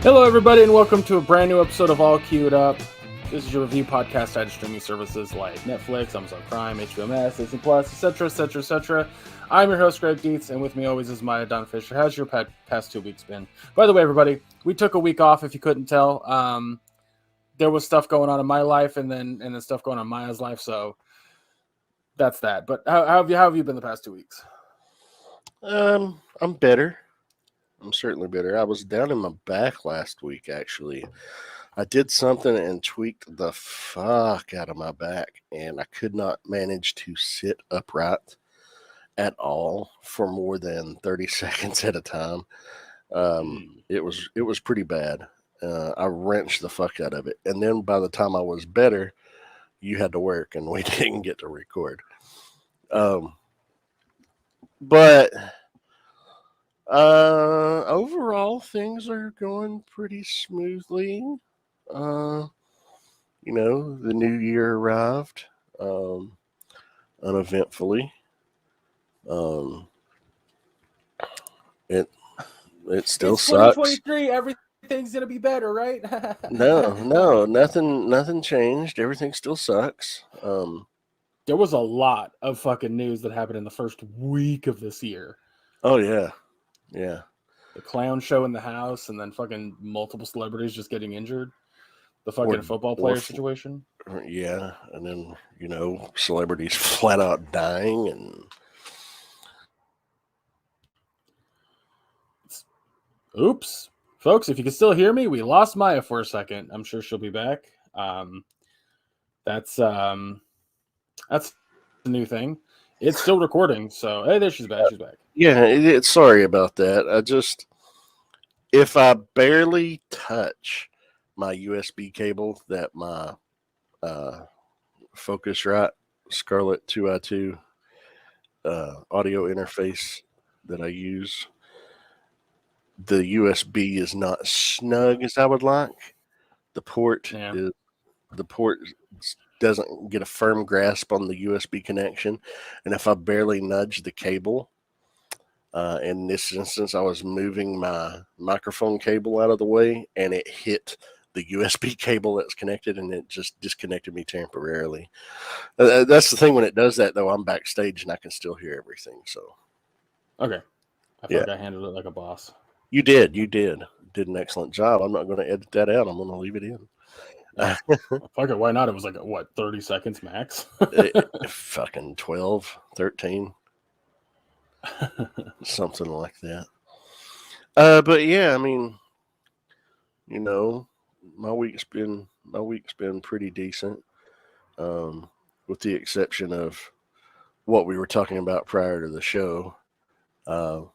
Hello, everybody, and welcome to a brand new episode of All Queued Up. This is your review podcast at streaming services like Netflix, Amazon Prime, HBO Max, Disney Plus, etc., etc., etc. I'm your host, Greg Dietz, and with me always is Maya Don Fisher. How's your past 2 weeks been? By the way, everybody, we took a week off. If you couldn't tell, there was stuff going on in my life, and then stuff going on in Maya's life. So that's that. But how have you been the past 2 weeks? I'm better. I'm certainly better. I was down in my back last week, actually. I did something and tweaked the fuck out of my back, and I could not manage to sit upright at all for more than 30 seconds at a time. It was pretty bad. I wrenched the fuck out of it, and then by the time I was better, you had to work, and we didn't get to record. But overall, things are going pretty smoothly. The new year arrived uneventfully. It still It's sucks. 2023. Everything's gonna be better, right? No, nothing changed. Everything still sucks. There was a lot of fucking news that happened in the first week of this year. Oh yeah. The clown show in the house, and then fucking multiple celebrities just getting injured. The fucking football player situation. Yeah, and then celebrities flat out dying and. Oops, folks! If you can still hear me, we lost Maya for a second. I'm sure she'll be back. That's the new thing. It's still recording, so hey, there she's back. She's back. Yeah, sorry about that. If I barely touch my USB cable that my Focusrite Scarlett 2i2 audio interface that I use, the USB is not as snug as I would like. The port doesn't get a firm grasp on the USB connection, and if I barely nudge the cable, in this instance, I was moving my microphone cable out of the way, and it hit the USB cable that's connected, and it just disconnected me temporarily. That's the thing. When it does that, though, I'm backstage and I can still hear everything. So, okay, I feel like I handled it like a boss. You did an excellent job. I'm not going to edit that out. I'm going to leave it in. Fuck it, why not? It was like, what, 30 seconds max? Fucking 12, 13. Something like that. But yeah, I mean, my week's been pretty decent. With the exception of what we were talking about prior to the show. I'm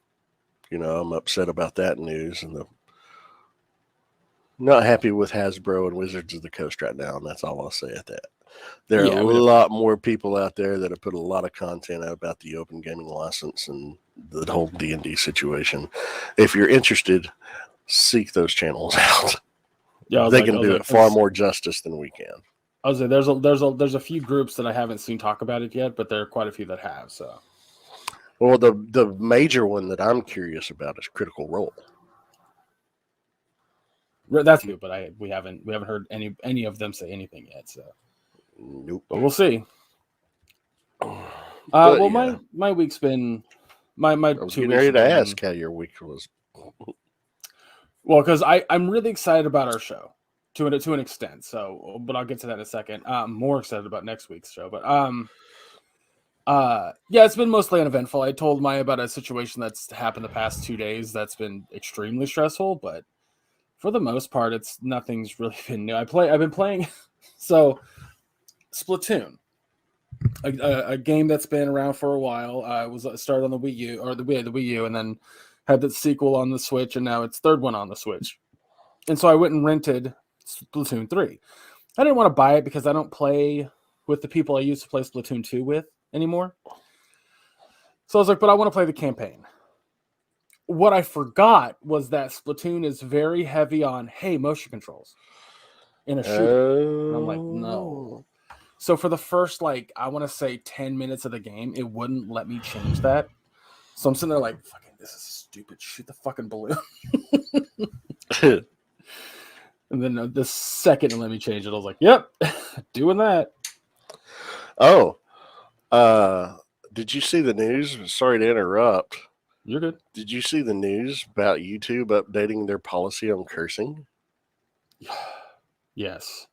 upset about that news, and not happy with Hasbro and Wizards of the Coast right now, and that's all I'll say at that. There are a lot more people out there that have put a lot of content out about the open gaming license and the whole D&D situation. If you're interested, seek those channels out. Yeah, they can do it far more justice than we can. I was like, there's a few groups that I haven't seen talk about it yet, but there are quite a few that have. So, well, the major one that I'm curious about is Critical Role. That's good, but we haven't heard any of them say anything yet. So, nope. But we'll see. My week's been my I was getting ready to ask how your week was. Well, because I'm really excited about our show to an extent. So, but I'll get to that in a second. I'm more excited about next week's show. But it's been mostly uneventful. I told Maya about a situation that's happened the past 2 days that's been extremely stressful, but for the most part, nothing's really been new. I've been playing so Splatoon, a game that's been around for a while. Was started on the Wii U or the Wii U, and then had the sequel on the Switch, and now it's third one on the Switch. And so I went and rented Splatoon 3. I didn't want to buy it because I don't play with the people I used to play Splatoon 2 with anymore. So I was like, but I want to play the campaign. What I forgot was that Splatoon is very heavy on, motion controls in a shooter. And I'm like, no. So for the first, I want to say 10 minutes of the game, it wouldn't let me change that. So I'm sitting there like, fucking, this is stupid. Shoot the fucking balloon. And then the second it let me change it, I was like, "Yep, doing that." Oh, did you see the news? Sorry to interrupt. You're good. Did you see the news about YouTube updating their policy on cursing? Yes.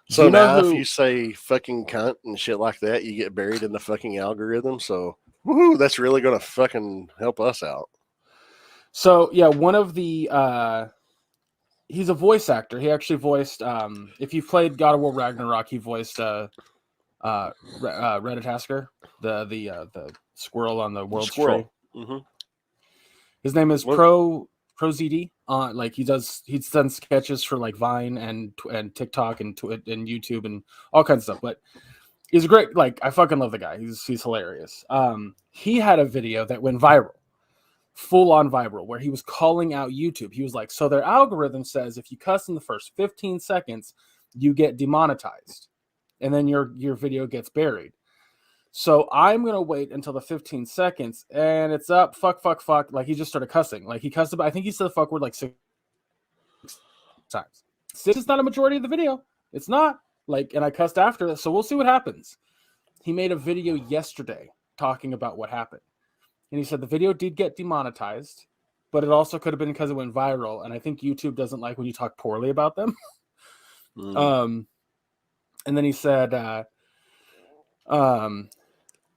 Do So you know now if you who? say fucking cunt and shit like that, you get buried in the fucking algorithm. So, woohoo, that's really going to fucking help us out. So yeah, one of the he's a voice actor. He actually voiced if you've played God of War Ragnarok, he voiced Reditasker, the squirrel on the world's tree. Squirrel. Mm-hmm. His name is What? Pro ZD. Like he's done sketches for like Vine and TikTok and YouTube and all kinds of stuff. But he's a great, like, I fucking love the guy. He's hilarious. He had a video that went viral, full on viral, where he was calling out YouTube. He was like, so their algorithm says if you cuss in the first 15 seconds, you get demonetized, and then your video gets buried. So I'm gonna wait until the 15 seconds, and it's up. Fuck, fuck, fuck. Like he just started cussing. Like he cussed about. I think he said the fuck word like 6 times. 6 is not a majority of the video. It's not. Like, and I cussed after that. So we'll see what happens. He made a video yesterday talking about what happened, and he said the video did get demonetized, but it also could have been because it went viral. And I think YouTube doesn't like when you talk poorly about them. And then he said,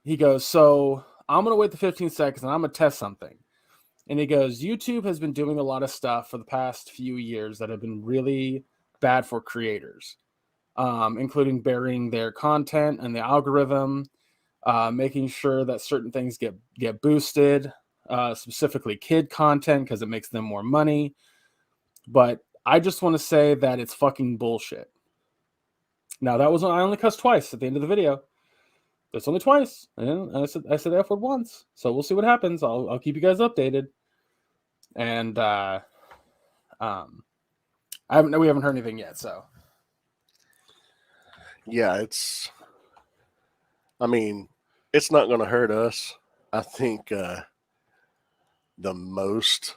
he goes, so I'm going to wait the 15 seconds and I'm going to test something. And he goes, YouTube has been doing a lot of stuff for the past few years that have been really bad for creators, including burying their content and the algorithm, making sure that certain things get boosted, specifically kid content because it makes them more money. But I just want to say that it's fucking bullshit. Now, that was when I only cussed twice at the end of the video. That's only twice. And I said the F word once. So we'll see what happens. I'll keep you guys updated. And we haven't heard anything yet. So Yeah, I mean, it's not going to hurt us. I think the most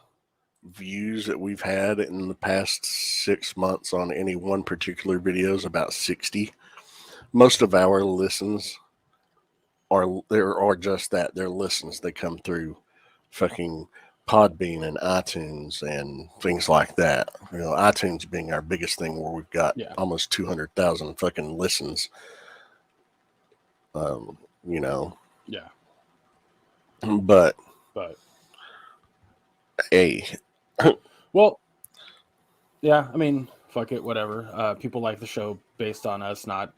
views that we've had in the past 6 months on any one particular video is about 60. Most of our listens are just that. They're listens. They come through fucking Podbean and iTunes and things like that. You know, iTunes being our biggest thing, where we've got almost 200,000 fucking listens. You know. Yeah. But hey. Well, yeah, I mean, fuck it, whatever. People like the show based on us, not,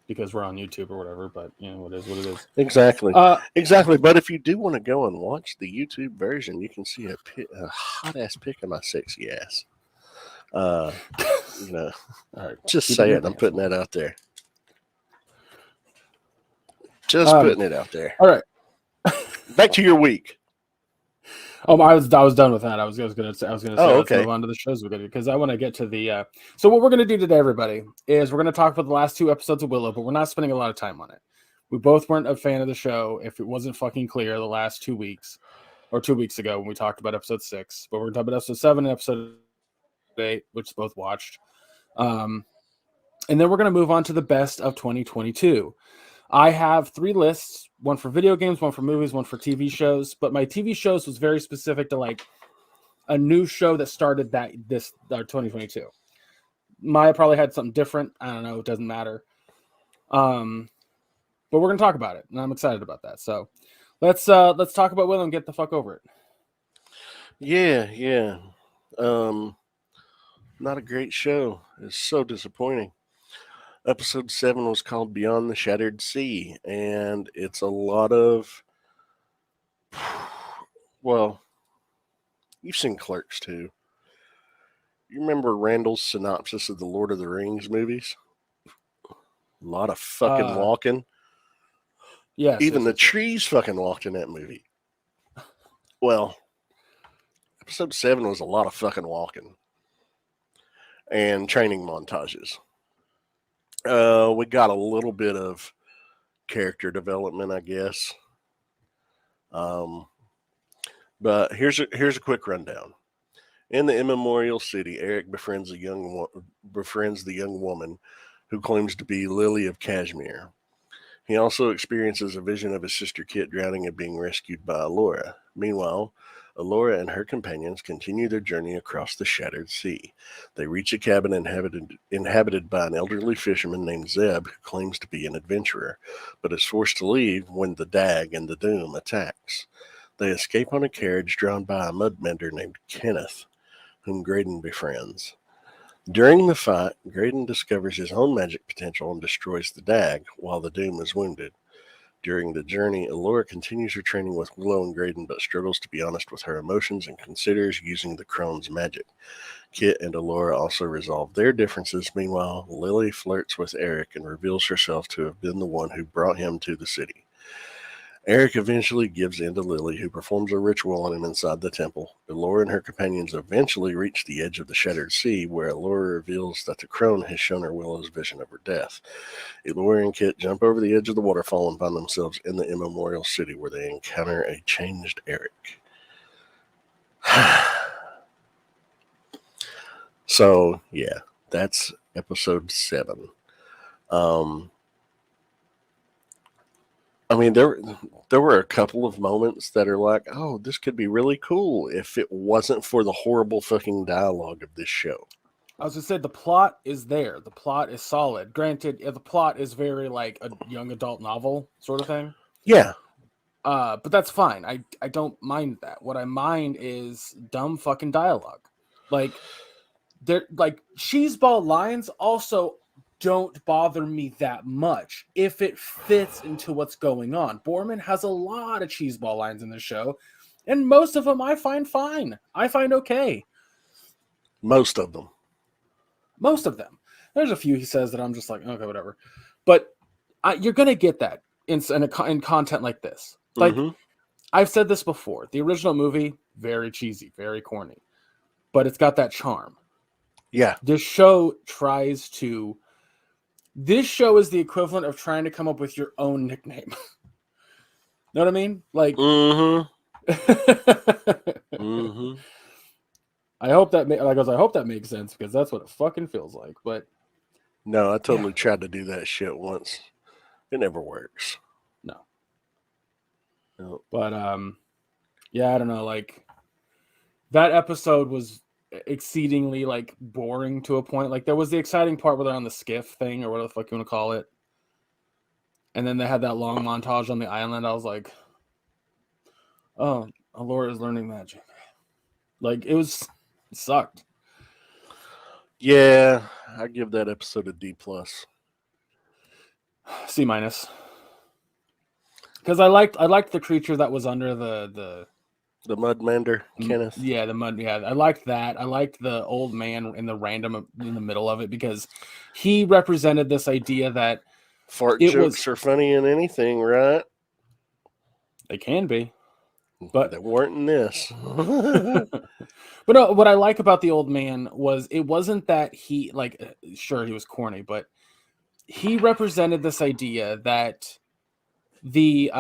because we're on YouTube or whatever, but, it is what it is. Exactly. Exactly. But if you do want to go and watch the YouTube version, you can see a hot-ass pic of my sexy ass. All right, just say it. I'm putting that out there. Just putting it out there. All right. Back to your week. I was done with that. I was gonna say okay. Let's move on to the shows we're gonna do, because I want to get to the. So what we're gonna do today, everybody, is we're gonna talk about the last 2 episodes of Willow, but we're not spending a lot of time on it. We both weren't a fan of the show, if it wasn't fucking clear, the last 2 weeks, or 2 weeks ago when we talked about episode 6. But we're gonna talk about episode 7 and episode 8, which both watched. And then we're gonna move on to the best of 2022. I have 3 lists, one for video games, one for movies, one for TV shows. But my TV shows was very specific to like a new show that started this 2022. Maya probably had something different. I don't know. It doesn't matter. But we're gonna talk about it, and I'm excited about that. So let's talk about Willow and get the fuck over it. Yeah. Not a great show. It's so disappointing. Episode 7 was called Beyond the Shattered Sea, and it's a lot of, well, you've seen Clerks too. You remember Randall's synopsis of the Lord of the Rings movies? A lot of fucking walking. Yes. Even the trees fucking walked in that movie. Well, episode 7 was a lot of fucking walking and training montages. We got a little bit of character development, I guess. But here's a quick rundown. In the immemorial city, Eric befriends the young woman who claims to be Lily of Kashmir. He also experiences a vision of his sister Kit drowning and being rescued by Alora. Meanwhile, Alora and her companions continue their journey across the shattered sea. They reach a cabin inhabited by an elderly fisherman named Zeb who claims to be an adventurer, but is forced to leave when the Dag and the Doom attacks. They escape on a carriage drawn by a mudmender named Kenneth, whom Graydon befriends. During the fight, Graydon discovers his own magic potential and destroys the Dag, while the Doom is wounded. During the journey, Allura continues her training with Willow and Graydon, but struggles to be honest with her emotions and considers using the Crone's magic. Kit and Allura also resolve their differences. Meanwhile, Lily flirts with Eric and reveals herself to have been the one who brought him to the city. Eric eventually gives in to Lily, who performs a ritual on him inside the temple. Allura and her companions eventually reach the edge of the Shattered Sea, where Allura reveals that the Crone has shown her Willow's vision of her death. Allura and Kit jump over the edge of the waterfall and find themselves in the immemorial city, where they encounter a changed Eric. So, yeah, that's episode 7. I mean, there were a couple of moments that are like, oh, this could be really cool if it wasn't for the horrible fucking dialogue of this show. I was going to say, the plot is there. The plot is solid. Granted, the plot is very like a young adult novel sort of thing. Yeah. But that's fine. I don't mind that. What I mind is dumb fucking dialogue. Like, they're like cheeseball lines also don't bother me that much if it fits into what's going on. Borman has a lot of cheeseball lines in the show, and most of them I find fine. I find okay. Most of them. There's a few he says that I'm just like, okay, whatever. But you're going to get that in content like this. Like, I've said this before. The original movie, very cheesy, very corny. But it's got that charm. Yeah. This show is the equivalent of trying to come up with your own nickname. Know what I mean? Like, I hope that makes sense, because that's what it fucking feels like. But no, I totally tried to do that shit once. It never works. No. But yeah, I don't know. Like, that episode was exceedingly like boring to a point. Like, there was the exciting part where they're on the skiff thing or whatever the fuck you want to call it, and then they had that long montage on the island. I was like, oh, Allura is learning magic. Like, it sucked. Yeah, I give that episode a D+. C-, because I liked the creature that was under the mudmender, Kenneth. Yeah, the mud. Yeah, I liked that. I liked the old man in the middle of it, because he represented this idea that fart jokes are funny in anything, right? They can be, but they weren't in this. But no, what I like about the old man was it wasn't that he, like, sure, he was corny, but he represented this idea that the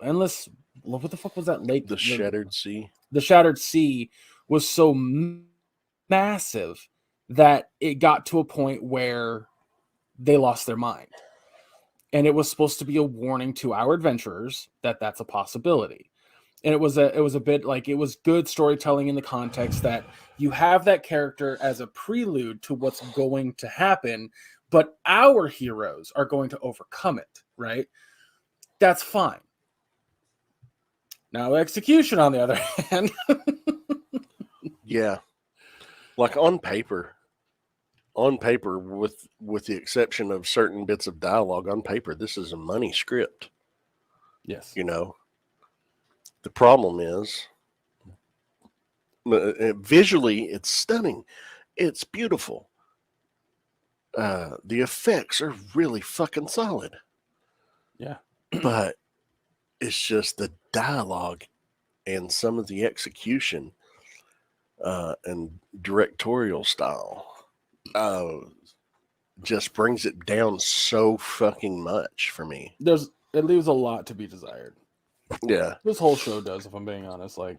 endless, what the fuck was that lake? The Shattered Sea. The Shattered Sea was so massive that it got to a point where they lost their mind. And it was supposed to be a warning to our adventurers that that's a possibility. And it was a bit like, it was good storytelling in the context that you have that character as a prelude to what's going to happen, but our heroes are going to overcome it, right? That's fine. Now, execution, on the other hand. Yeah. Like, on paper, with the exception of certain bits of dialogue, on paper, this is a money script. Yes. You know, the problem is, visually, it's stunning. It's beautiful. The effects are really fucking solid. Yeah. But it's just the dialogue and some of the execution and directorial style just brings it down so fucking much for me. It leaves a lot to be desired. Yeah. This whole show does, if I'm being honest. Like,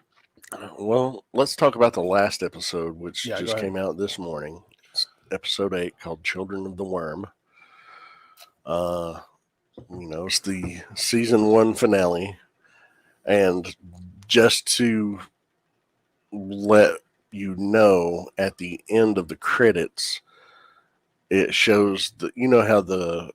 Well, let's talk about the last episode, which Yeah, go just ahead. came out this morning. It's episode 8, called "Children of the Worm." Uh, it's the season 1 finale, and just to let you know, at the end of the credits, it shows how the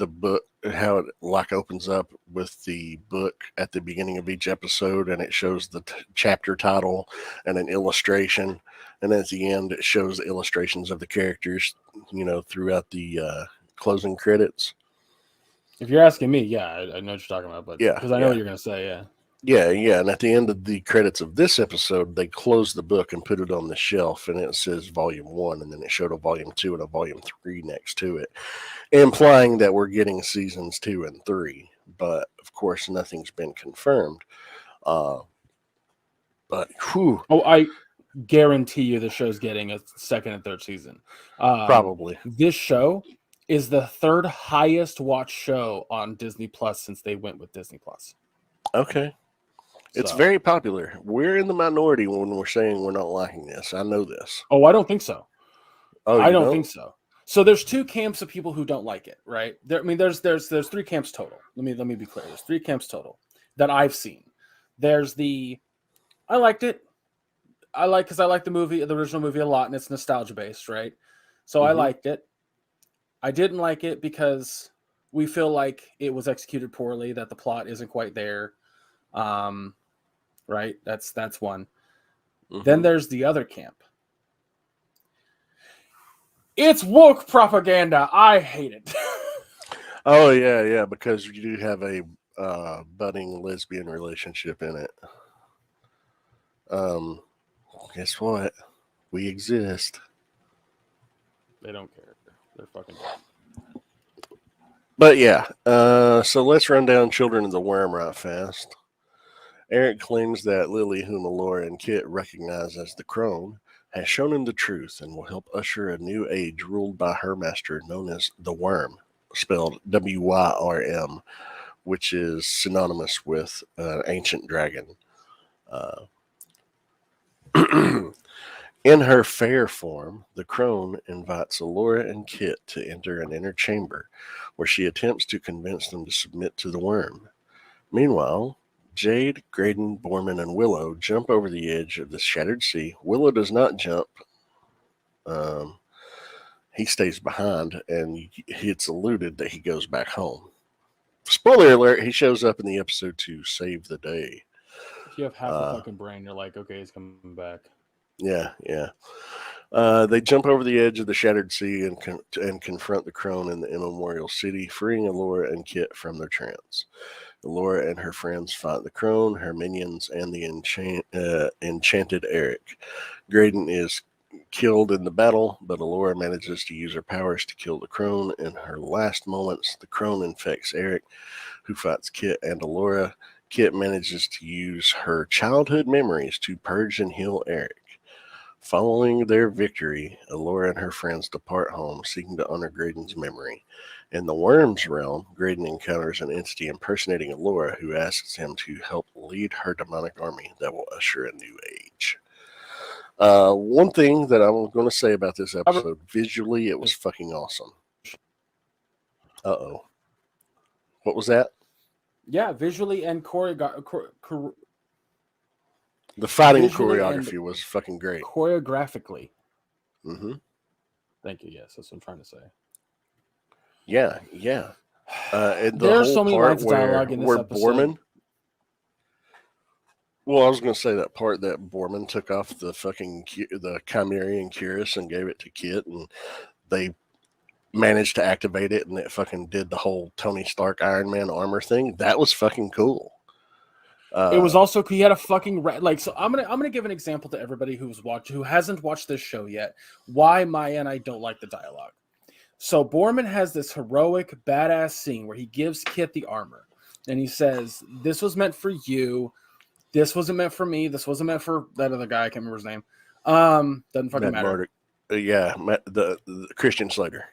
book, how it like opens up with the book at the beginning of each episode, and it shows the chapter title and an illustration, and at the end it shows illustrations of the characters, throughout the closing credits. If you're asking me, yeah, I know what you're talking about, but Yeah, because I know what yeah. you're gonna say, yeah. Yeah, and at the end of the credits of this episode, they close the book and put it on the shelf, and it says Volume 1, and then it showed a Volume 2 and a Volume 3 next to it, implying that we're getting seasons 2 and 3. But of course, nothing's been confirmed. Uh, but whew, Oh, I guarantee you the show's getting a second and third season. probably. This show is the third highest watched show on Disney Plus since they went with Disney Plus. Okay. It's So, very popular. We're in the minority when we're saying we're not liking this. I know this. oh, I don't think so. Oh, I you don't think don't? so. So there's two camps of people who don't like it, right? There's three camps total. Let me be clear. There's three camps total that I've seen. There's the I liked it. Because I like the original movie a lot, and it's nostalgia based, right? So I Mm-hmm. liked it. I didn't like it because we feel like it was executed poorly, that the plot isn't quite there. Um, right? That's one. Then Mm-hmm. there's the other camp. It's woke propaganda. I hate it. Oh, yeah, because you do have a budding lesbian relationship in it. Um, guess what? We exist. They don't care. They're fucking dumb. But yeah, so let's run down Children of the Worm right fast. Eric claims that Lily, whom Laura and Kit recognize as the crone, has shown him the truth and will help usher a new age ruled by her master known as the Worm, spelled Wyrm, which is synonymous with ancient dragon. Uh, In her fair form, the crone invites Allura and Kit to enter an inner chamber, where she attempts to convince them to submit to the worm. Meanwhile, Jade, Graydon, Borman, and Willow jump over the edge of the shattered sea. Willow does not jump. Um, he stays behind, and it's alluded that he goes back home. Spoiler alert, he shows up in the episode to save the day. If you have half a Uh, fucking brain, you're like, okay, he's coming back. yeah. They jump over the edge of the shattered sea and confront the crone in the immemorial city, freeing Allura and Kit from their trance. Allura and her friends fight the crone, her minions, and the enchanted Eric. Graydon is killed in the battle, but Allura manages to use her powers to kill the crone. In her last moments, the crone infects Eric, who fights Kit and Allura. Kit manages to use her childhood memories to purge and heal Eric. Following their victory, Allura and her friends depart home, seeking to honor Graydon's memory. In the Worm's realm, Graydon encounters an entity impersonating Allura, who asks him to help lead her demonic army that will usher a new age. One thing that I'm going to say about this episode, visually, it was fucking awesome. Uh-oh. What was that? Yeah, visually and The fighting visually and choreography was fucking great. choreographically. Mm-hmm. Thank you. Yes, that's what I'm trying to say. Yeah. And the There are whole so many part lines of dialogue in this where episode. Borman. Well, I was going to say that part that Borman took off the Chimerian cuirass and gave it to Kit, and they managed to activate it, and it fucking did the whole Tony Stark Iron Man armor thing. That was fucking cool. It was also he had a fucking like. So I'm gonna give an example to everybody who hasn't watched this show yet. Why Maya and I don't like the dialogue. So Borman has this heroic, badass scene where he gives Kit the armor, and he says, "This was meant for you. This wasn't meant for me. This wasn't meant for that other guy. I can't remember his name. Doesn't fucking Matt matter. Murdock. The Christian Slater.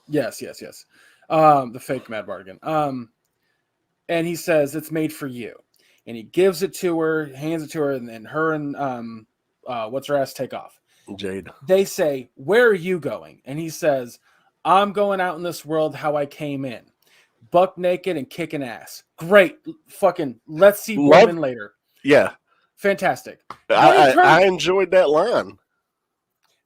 Yes. The fake Mad Bardigan. And he says it's made for you. and he gives it to her, hands it to her, and then her and what's her ass take off. Jade. They say, "Where are you going?" And he says, "I'm going out in this world how I came in, buck naked and kicking ass." Great, fucking. Let's see Borman later. Yeah, fantastic. I enjoyed that line.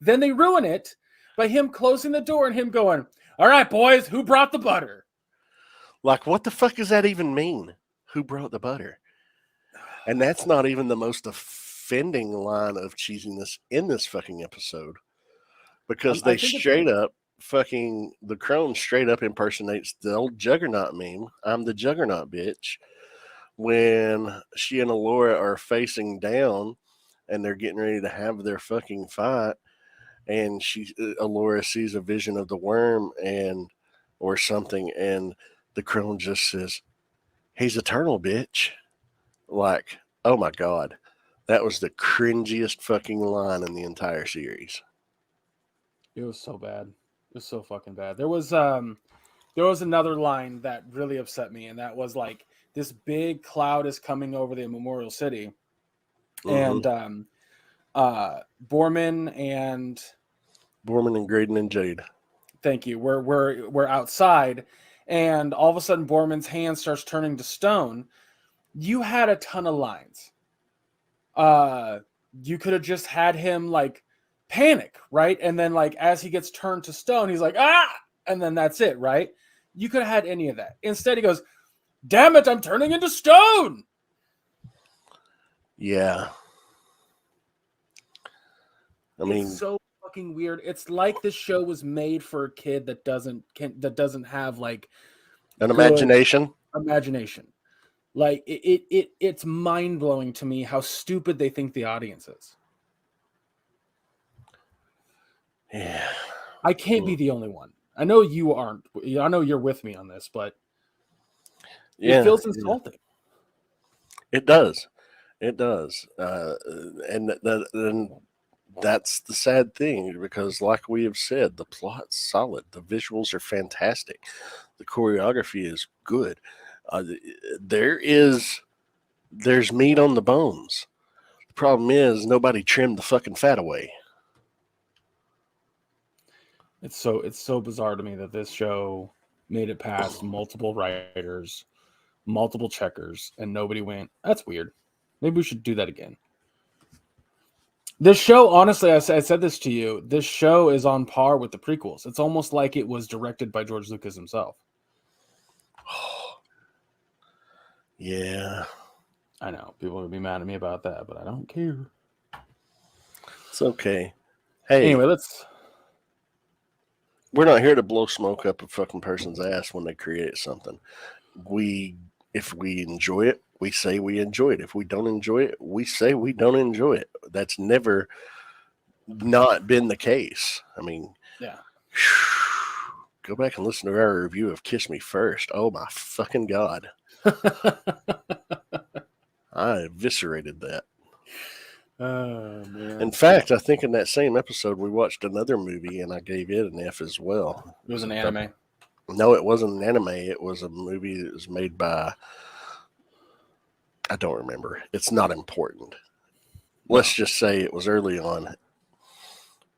Then they ruin it by him closing the door and him going, "All right, boys, who brought the butter?" Like, what the fuck does that even mean? Who brought the butter? And that's not even the most offending line of cheesiness in this fucking episode. Because they straight up fucking, the crone straight up impersonates the old Juggernaut meme. I'm the Juggernaut, bitch. When she and Allura are facing down and they're getting ready to have their fucking fight, and Allura sees a vision of the worm or something, and the crone just says, "He's eternal, bitch." Like, oh my God. That was the cringiest fucking line in the entire series. It was so bad. It was so fucking bad. There was another line that really upset me, and that was like, this big cloud is coming over the Memorial City. Mm-hmm. And Borman and Graydon and Jade. Thank you. We're outside, and all of a sudden Borman's hand starts turning to stone. You had a ton of lines. You could have just had him like panic, right? And then like as he gets turned to stone, he's like, "Ah!" And then that's it, right? You could have had any of that. Instead, he goes, "Damn it, I'm turning into stone." Yeah. I mean, it's so fucking weird. It's like this show was made for a kid that doesn't have like an imagination. Like it's mind blowing to me how stupid they think the audience is. Yeah. I can't be the only one. I know you aren't. I know you're with me on this, but it feels insulting. It does. It does. And that's the sad thing, because like we have said, the plot's solid. The visuals are fantastic. The choreography is good. There's meat on the bones. The problem is nobody trimmed the fucking fat away. It's so bizarre to me that this show made it past multiple writers, multiple checkers, and nobody went, "That's weird. Maybe we should do that again." This show, honestly, I said this to you, this show is on par with the prequels. It's almost like it was directed by George Lucas himself. Yeah. I know. People would be mad at me about that, but I don't care. It's okay. Hey. Anyway, we're not here to blow smoke up a fucking person's ass when they create something. If we enjoy it, we say we enjoy it. If we don't enjoy it, we say we don't enjoy it. That's never not been the case. I mean, yeah. Go back and listen to our review of Kiss Me First. Oh my fucking God. I eviscerated that. Oh, man. In fact, I think in that same episode we watched another movie and I gave it an F as well. It was an anime. No, it wasn't an anime. It was a movie that was made by, I don't remember. It's not important. Let's just say it was early on.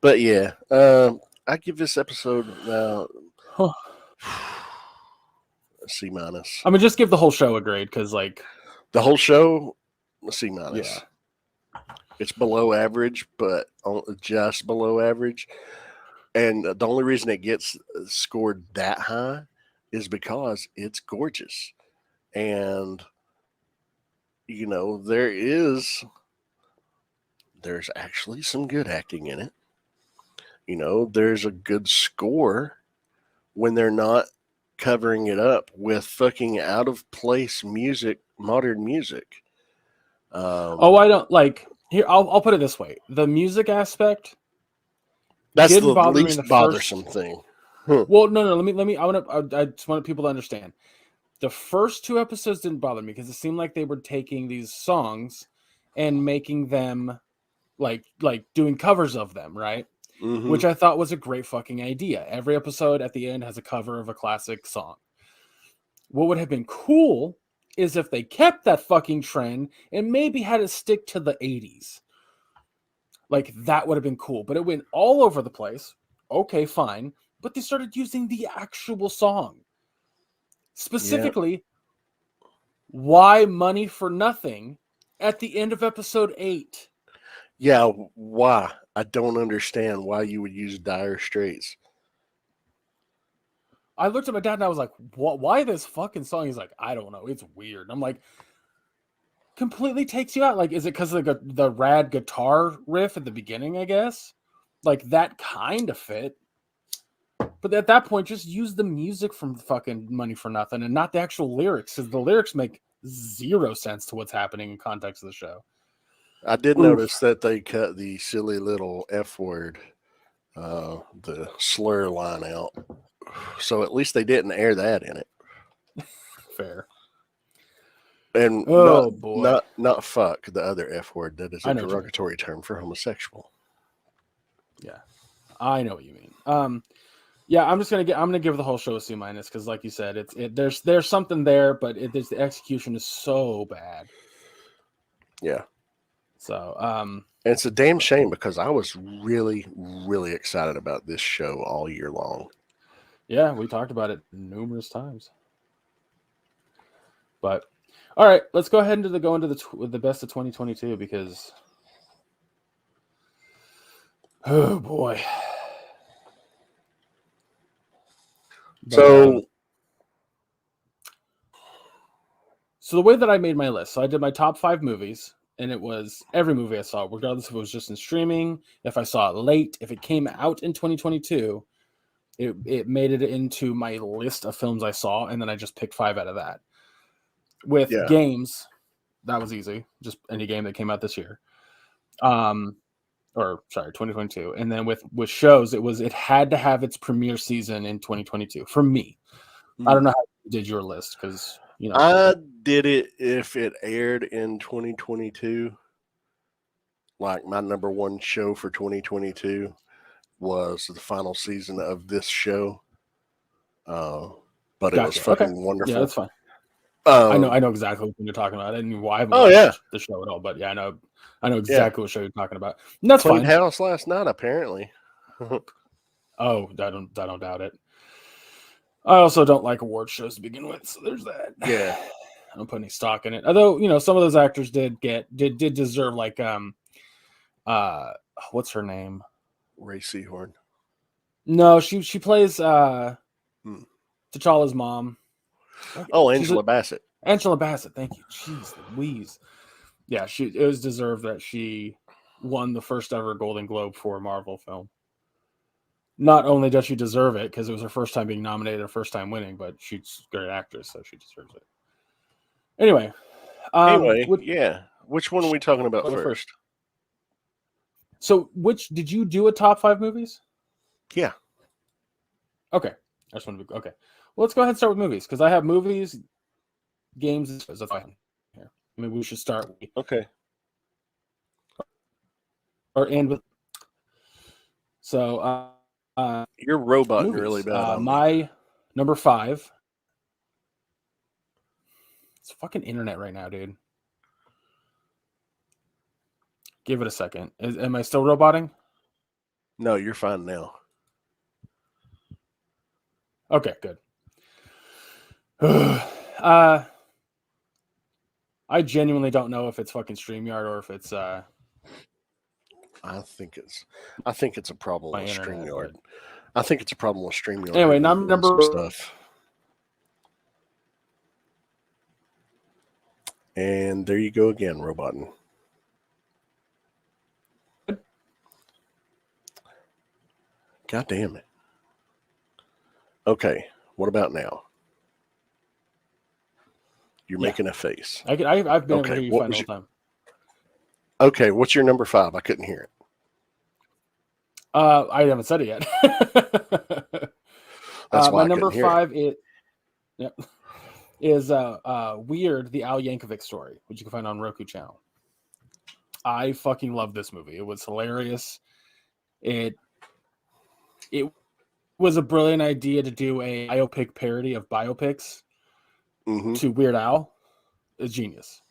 But yeah, I give this episode C-. I mean, just give the whole show a grade, because like the whole show, C-. Yeah. It's below average, but just below average. And the only reason it gets scored that high is because it's gorgeous. And, you know, there's actually some good acting in it. You know, there's a good score when they're not covering it up with fucking out of place music, modern music. I don't like here. I'll put it this way: the music aspect. That's the least bothersome thing. Well, no. Let me. I just want people to understand. The first two episodes didn't bother me because it seemed like they were taking these songs and making them like doing covers of them, right? Mm-hmm. Which I thought was a great fucking idea. Every episode at the end has a cover of a classic song. What would have been cool is if they kept that fucking trend and maybe had it stick to the 80s. Like, that would have been cool. But it went all over the place. Okay, fine. But they started using the actual song. Specifically, Why Money for Nothing at the end of episode 8. Yeah, why? I don't understand why you would use Dire Straits. I looked at my dad and I was like, "What? Why this fucking song?" He's like, "I don't know. It's weird." I'm like, completely takes you out. Like, is it because of the rad guitar riff at the beginning? I guess, like that kind of fit. But at that point, just use the music from fucking Money for Nothing and not the actual lyrics, because the lyrics make zero sense to what's happening in context of the show. I did notice that they cut the silly little F word, the slur line out. So at least they didn't air that in it. Fair. And boy, not fuck, the other F word. That is I a know what you mean. derogatory term for homosexual. Yeah, I know what you mean. Yeah, I'm gonna give the whole show a C-, because, like you said, there's something there, but the execution is so bad. Yeah. So, and it's a damn shame because I was really, really excited about this show all year long. Yeah, we talked about it numerous times. But all right, let's go ahead and go into the best of 2022, because oh boy. But, so the way that I made my list, so I did my top 5 movies, and it was every movie I saw, regardless if it was just in streaming, if I saw it late, if it came out in 2022, it made it into my list of films I saw, and then I just picked 5 out of that. With games, that was easy, just any game that came out this year. 2022. And then with shows, it had to have its premiere season in 2022 for me. I don't know how you did your list, because I did it if it aired in 2022. Like, my number one show for 2022 was the final season of this show. But it was fucking wonderful. Yeah, that's fine. I know exactly what you're talking about. And I haven't watched the show at all, but yeah, I know exactly what show you're talking about. And that's Cleaned fine. house last night, apparently. Oh, I don't doubt it. I also don't like award shows to begin with, so there's that. Yeah. I don't put any stock in it. Although, some of those actors did deserve, like, what's her name? Ray Seahorn. No, she plays T'Challa's mom. Oh, Angela Bassett. Angela Bassett, thank you. Jeez Louise. Yeah, it was deserved that she won the first ever Golden Globe for a Marvel film. Not only does she deserve it because it was her first time being nominated, her first time winning, but she's a great actress, so she deserves it. Anyway, which one are we talking about first? So, did you do a top 5 movies? Yeah. Okay. I just want to okay. Well, let's go ahead and start with movies, because I have movies, games, and that's fine. Here, maybe we should start. Okay. Or end with. So, you're roboting really bad. My number 5. It's fucking internet right now, dude. Give it a second. Am I still roboting? No, you're fine now. Okay, good. I genuinely don't know if it's fucking StreamYard or if it's I think it's a problem with StreamYard. But... I think it's a problem with StreamYard. Anyway, number stuff. And there you go again, roboting. God damn it. Okay, what about now? You're making a face. I've been able to hear you fine the whole time. Okay, what's your number 5? I couldn't hear it. I haven't said it yet. That's why my number 5 is Weird, the Al Yankovic story, which you can find on Roku channel. I fucking love this movie. It was hilarious. It was a brilliant idea to do a biopic parody of biopics to Weird Al. is genius.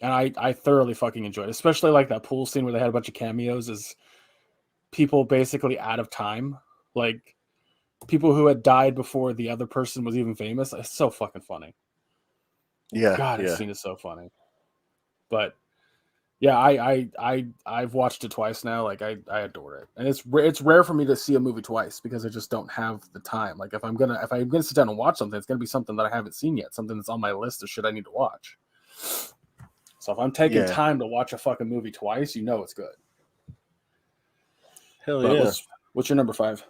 And I thoroughly fucking enjoyed it, especially like that pool scene where they had a bunch of cameos as people basically out of time, like people who had died before the other person was even famous. It's so fucking funny. Yeah, God, yeah. this scene is so funny. But yeah, I've watched it twice now. Like I adore it, and it's rare for me to see a movie twice because I just don't have the time. Like if I'm gonna sit down and watch something, it's gonna be something that I haven't seen yet, something that's on my list of shit I need to watch. So if I'm taking Yeah. time to watch a fucking movie twice, you know it's good. Hell But yeah. what's your number 5?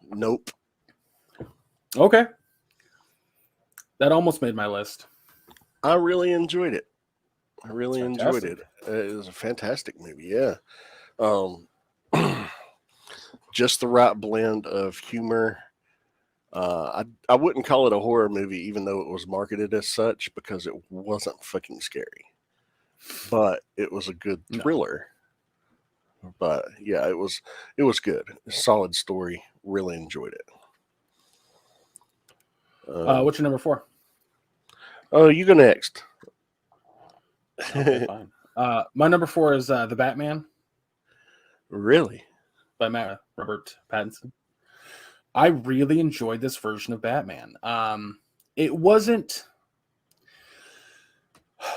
Nope. Okay, that almost made my list. I really enjoyed it. I really enjoyed Fantastic. it. It was a fantastic movie. Yeah. Just the right blend of humor. I wouldn't call it a horror movie, even though it was marketed as such, because it wasn't fucking scary. But it was a good thriller. No. But yeah, it was good. Solid story. Really enjoyed it. What's your number 4? Oh, you go next. Okay, fine. My number 4 is The Batman. Really? By Robert Pattinson. I really enjoyed this version of Batman. It wasn't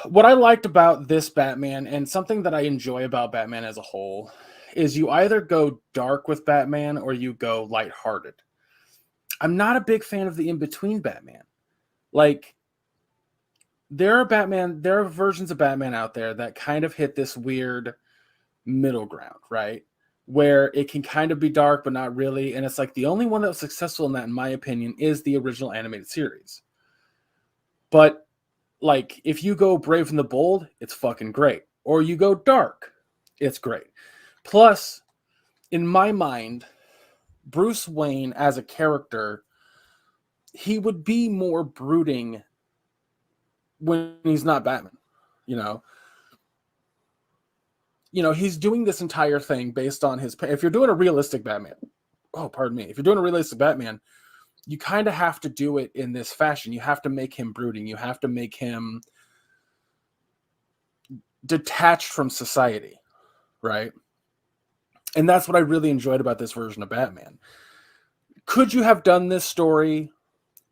what I liked about this Batman, and something that I enjoy about Batman as a whole, is you either go dark with Batman or you go lighthearted. I'm not a big fan of the in-between Batman. Like, there are versions of Batman out there that kind of hit this weird middle ground, right? Where it can kind of be dark, but not really. And it's like the only one that was successful in that, in my opinion, is the original animated series. But like, if you go Brave and the Bold, it's fucking great. Or you go dark, it's great. Plus, in my mind, Bruce Wayne as a character, he would be more brooding when he's not Batman, you know? He's doing this entire thing based on if you're doing a realistic Batman, if you're doing a realistic Batman, you kind of have to do it in this fashion. You have to make him brooding. You have to make him detached from society, right? And that's what I really enjoyed about this version of Batman. Could you have done this story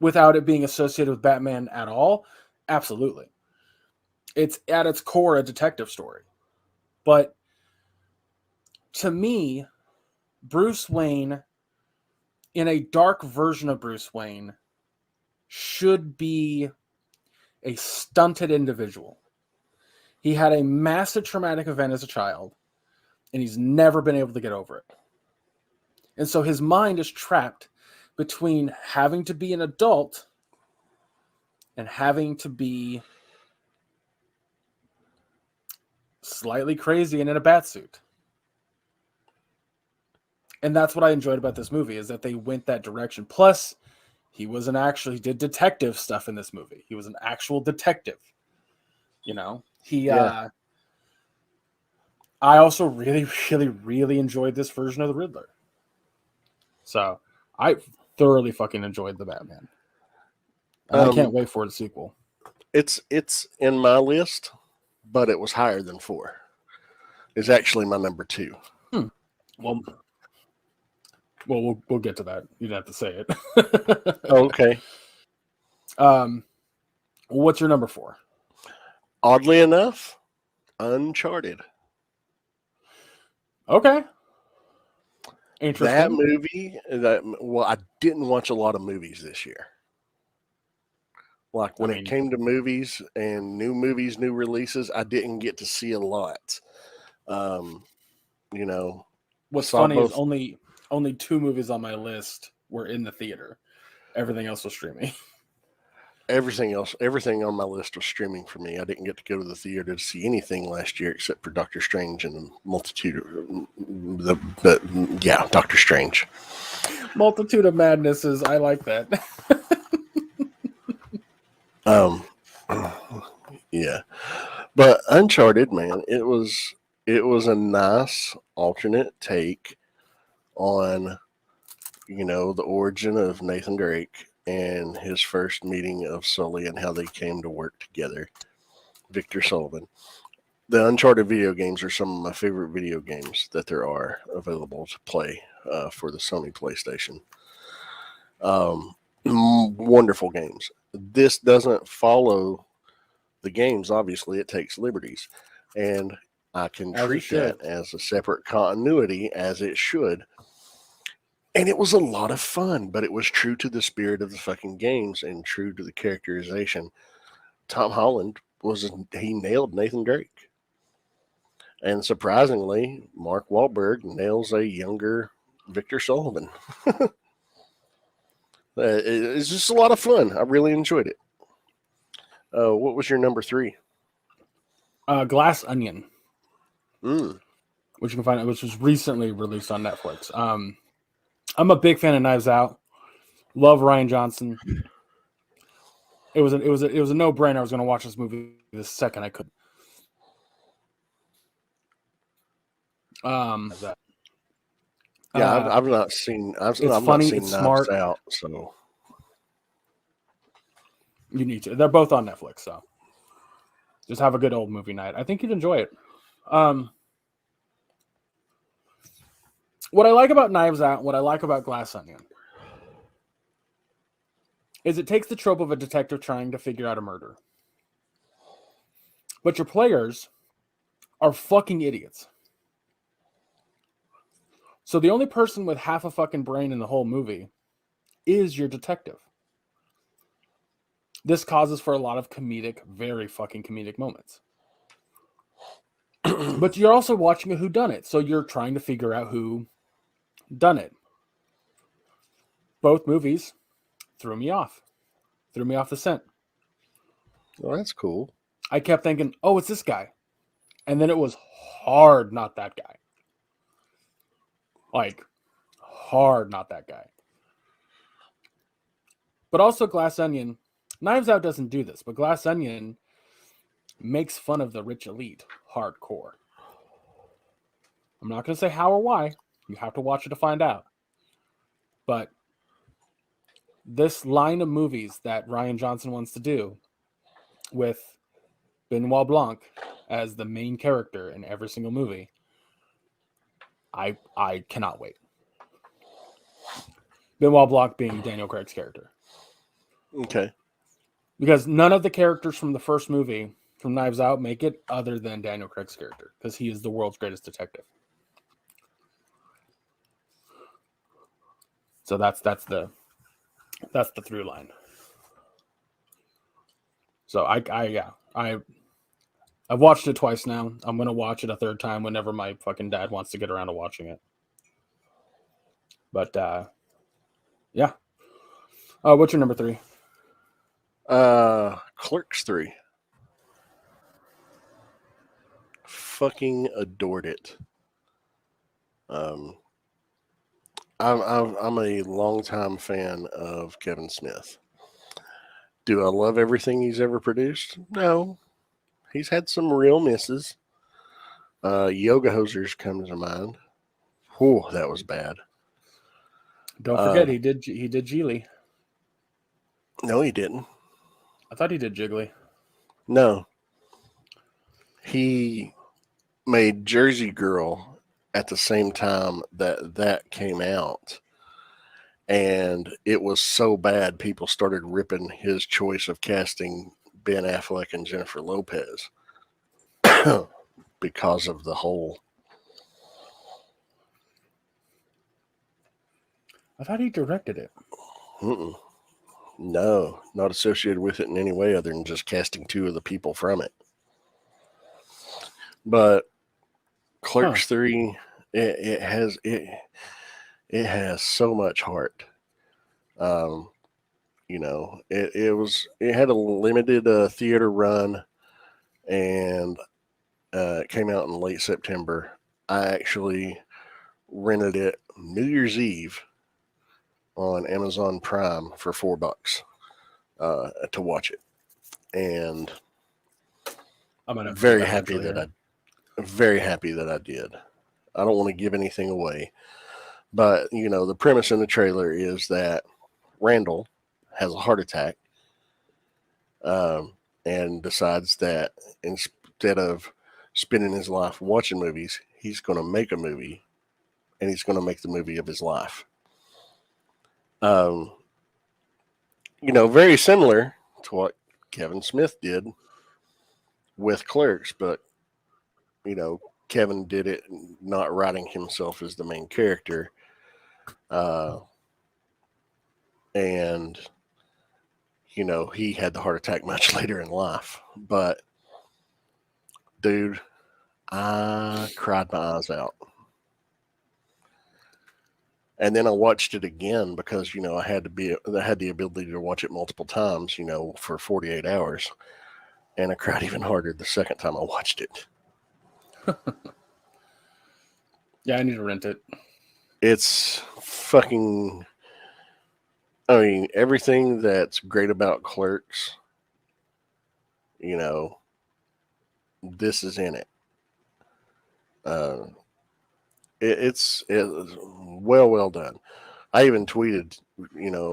without it being associated with Batman at all? Absolutely. It's at its core a detective story. But to me, Bruce Wayne, in a dark version of Bruce Wayne, should be a stunted individual. He had a massive traumatic event as a child, and he's never been able to get over it. And so his mind is trapped between having to be an adult and having to be slightly crazy and in a bat suit. And that's what I enjoyed about this movie, is that they went that direction. Plus, he did detective stuff in this movie. He was an actual detective. I also really, really, really enjoyed this version of the Riddler. So I thoroughly fucking enjoyed the Batman. And I can't wait for the sequel. It's in my list, but it was higher than 4. It's actually my number 2. Well, we'll get to that. You don't have to say it. Okay. What's your number 4? Oddly enough, Uncharted. Okay. Interesting. That movie, I didn't watch a lot of movies this year. Like when it came to movies and new movies, new releases, I didn't get to see a lot. What's funny is only 2 movies on my list were in the theater. Everything else was streaming. Everything on my list was streaming for me. I didn't get to go to the theater to see anything last year except for Doctor Strange and Doctor Strange. Multitude of madnesses. I like that. Yeah, but Uncharted, man, it was a nice alternate take on the origin of Nathan Drake and his first meeting of Sully and how they came to work together. Victor Sullivan. The Uncharted video games are some of my favorite video games that there are available to play for the Sony PlayStation. Wonderful games. This doesn't follow the games, obviously, it takes liberties. And I can treat that as a separate continuity, as it should. And it was a lot of fun, but it was true to the spirit of the fucking games and true to the characterization. Tom Holland he nailed Nathan Drake. And surprisingly, Mark Wahlberg nails a younger Victor Sullivan. It's just a lot of fun. I really enjoyed it. What was your number 3? Glass Onion. Which you can find, which was recently released on Netflix. I'm a big fan of Knives Out. Love Rian Johnson. It was a no-brainer. I was going to watch this movie the second I could. I've not seen. I've it's not funny. seen It's Knives smart. Out, so you need to. They're both on Netflix, so just have a good old movie night. I think you'd enjoy it. What I like about Knives Out, what I like about Glass Onion, is it takes the trope of a detective trying to figure out a murder. But your players are fucking idiots. So the only person with half a fucking brain in the whole movie is your detective. This causes for a lot of very fucking comedic moments. But you're also watching a whodunit, so you're trying to figure out who done it. Both movies threw me off the scent. Well, that's cool. I kept thinking, oh, it's this guy. And then it was hard not that guy. Like, hard not that guy. But also Glass Onion, Knives Out doesn't do this, but Glass Onion makes fun of the rich elite hardcore. I'm not going to say how or why. You have to watch it to find out. But this line of movies that Rian Johnson wants to do with Benoit Blanc as the main character in every single movie, I cannot wait. Benoit Blanc being Daniel Craig's character. Okay. Because none of the characters from the first movie, from Knives Out, make it other than Daniel Craig's character, because he is the world's greatest detective. So that's the through line. So I've watched it twice now. I'm gonna watch it a third time whenever my fucking dad wants to get around to watching it. But yeah. What's your number 3? Clerks 3. Fucking adored it. I'm a longtime fan of Kevin Smith. Do I love everything he's ever produced? No. He's had some real misses. Yoga Hosers comes to mind. Whew, that was bad. Don't forget he did Geely. No, he didn't. I thought he did Jiggly. No. He made Jersey Girl at the same time that came out. And it was so bad, people started ripping his choice of casting Ben Affleck and Jennifer Lopez because of the whole. I thought he directed it. No, not associated with it in any way other than just casting 2 of the people from it. But Clerks 3, it has so much heart. It had a limited theater run, and it came out in late September. I actually rented it New Year's Eve on Amazon Prime for $4 to watch it, and I'm very happy that I did. I don't want to give anything away, but the premise in the trailer is that Randall has a heart attack, and decides that instead of spending his life watching movies, he's going to make a movie, and he's going to make the movie of his life. Very similar to what Kevin Smith did with Clerks, but Kevin did it not writing himself as the main character, and he had the heart attack much later in life. But dude, I cried my eyes out. And then I watched it again because I had the ability to watch it multiple times, for 48 hours, and I cried even harder the second time I watched it. Yeah, I need to rent it. It's fucking. I mean, everything that's great about Clerks, this is in it. It's well done. I even tweeted,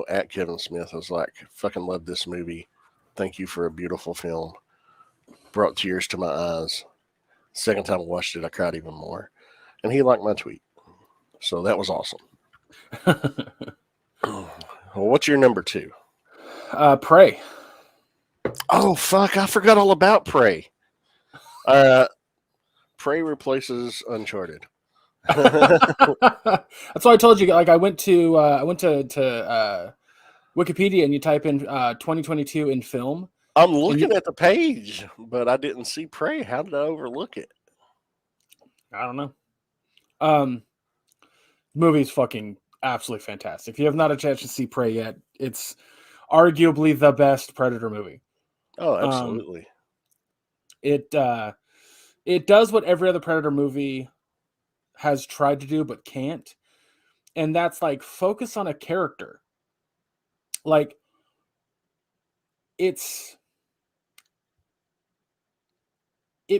at Kevin Smith. I was like, fucking love this movie. Thank you for a beautiful film. Brought tears to my eyes. Second time I watched it, I cried even more. And he liked my tweet. So that was awesome. Well, what's your number 2? Prey. Oh, fuck. I forgot all about Prey. Prey replaces Uncharted. That's why I told you. Like, I went to Wikipedia, and you type in 2022 in film. I'm looking at the page, but I didn't see Prey. How did I overlook it? I don't know. The movie's fucking absolutely fantastic. If you have not a chance to see Prey yet, it's arguably the best Predator movie. Oh, absolutely. It does what every other Predator movie has tried to do but can't, and that's like focus on a character. Like, it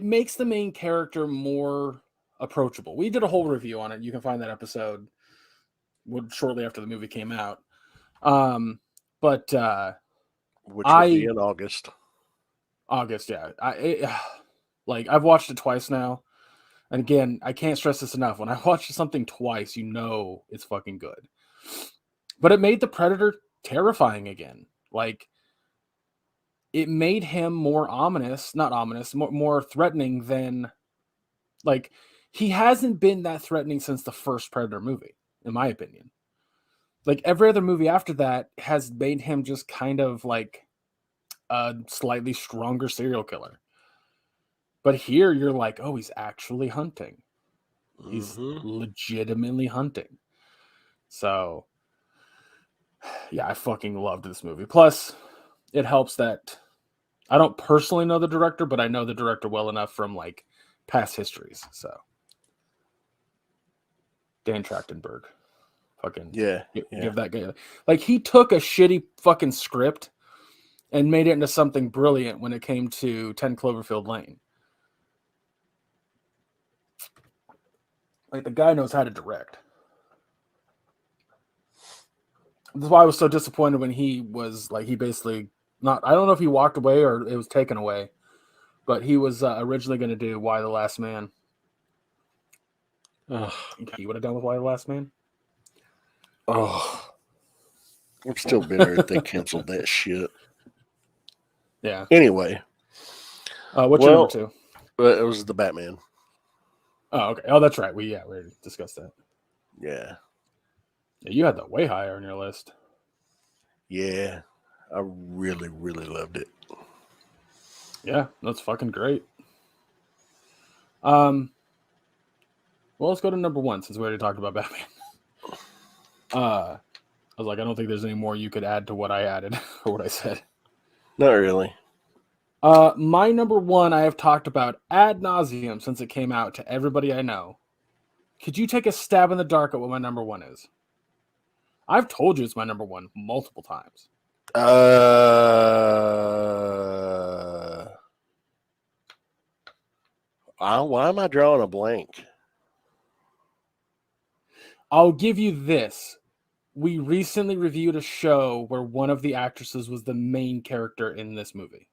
makes the main character more approachable. We did a whole review on it. You can find that episode shortly after the movie came out. Which will be in August. August, yeah. I've watched it twice now. And again, I can't stress this enough. When I watch something twice, it's fucking good. But it made the Predator terrifying again. Like, it made him more more threatening than, like, he hasn't been that threatening since the first Predator movie, in my opinion. Like, every other movie after that has made him just kind of like a slightly stronger serial killer. But here you're like, oh, he's actually hunting. He's legitimately hunting. So, yeah, I fucking loved this movie. Plus, it helps that I don't personally know the director, but I know the director well enough from, like, past histories. So, Dan Trachtenberg. Fucking give that guy. Like, he took a shitty fucking script and made it into something brilliant when it came to 10 Cloverfield Lane. Like, the guy knows how to direct. That's why I was so disappointed when he was like, he basically I don't know if he walked away or it was taken away, but he was originally going to do Why the Last Man. He would have done with Why the Last Man. Oh, I'm still bitter if they canceled that shit. Yeah. Anyway. What's your number 2? It was the Batman. Oh, okay. Oh, that's right. We already discussed that. Yeah. You had that way higher on your list. Yeah. I really, really loved it. Yeah, that's fucking great. Well, let's go to number 1 since we already talked about Batman. I was like, I don't think there's any more you could add to what I added or what I said. Not really. My number 1 I have talked about ad nauseum since it came out to everybody I know. Could you take a stab in the dark at what my number 1 is? I've told you it's my number 1 multiple times. Why am I drawing a blank? I'll give you this. We recently reviewed a show where one of the actresses was the main character in this movie.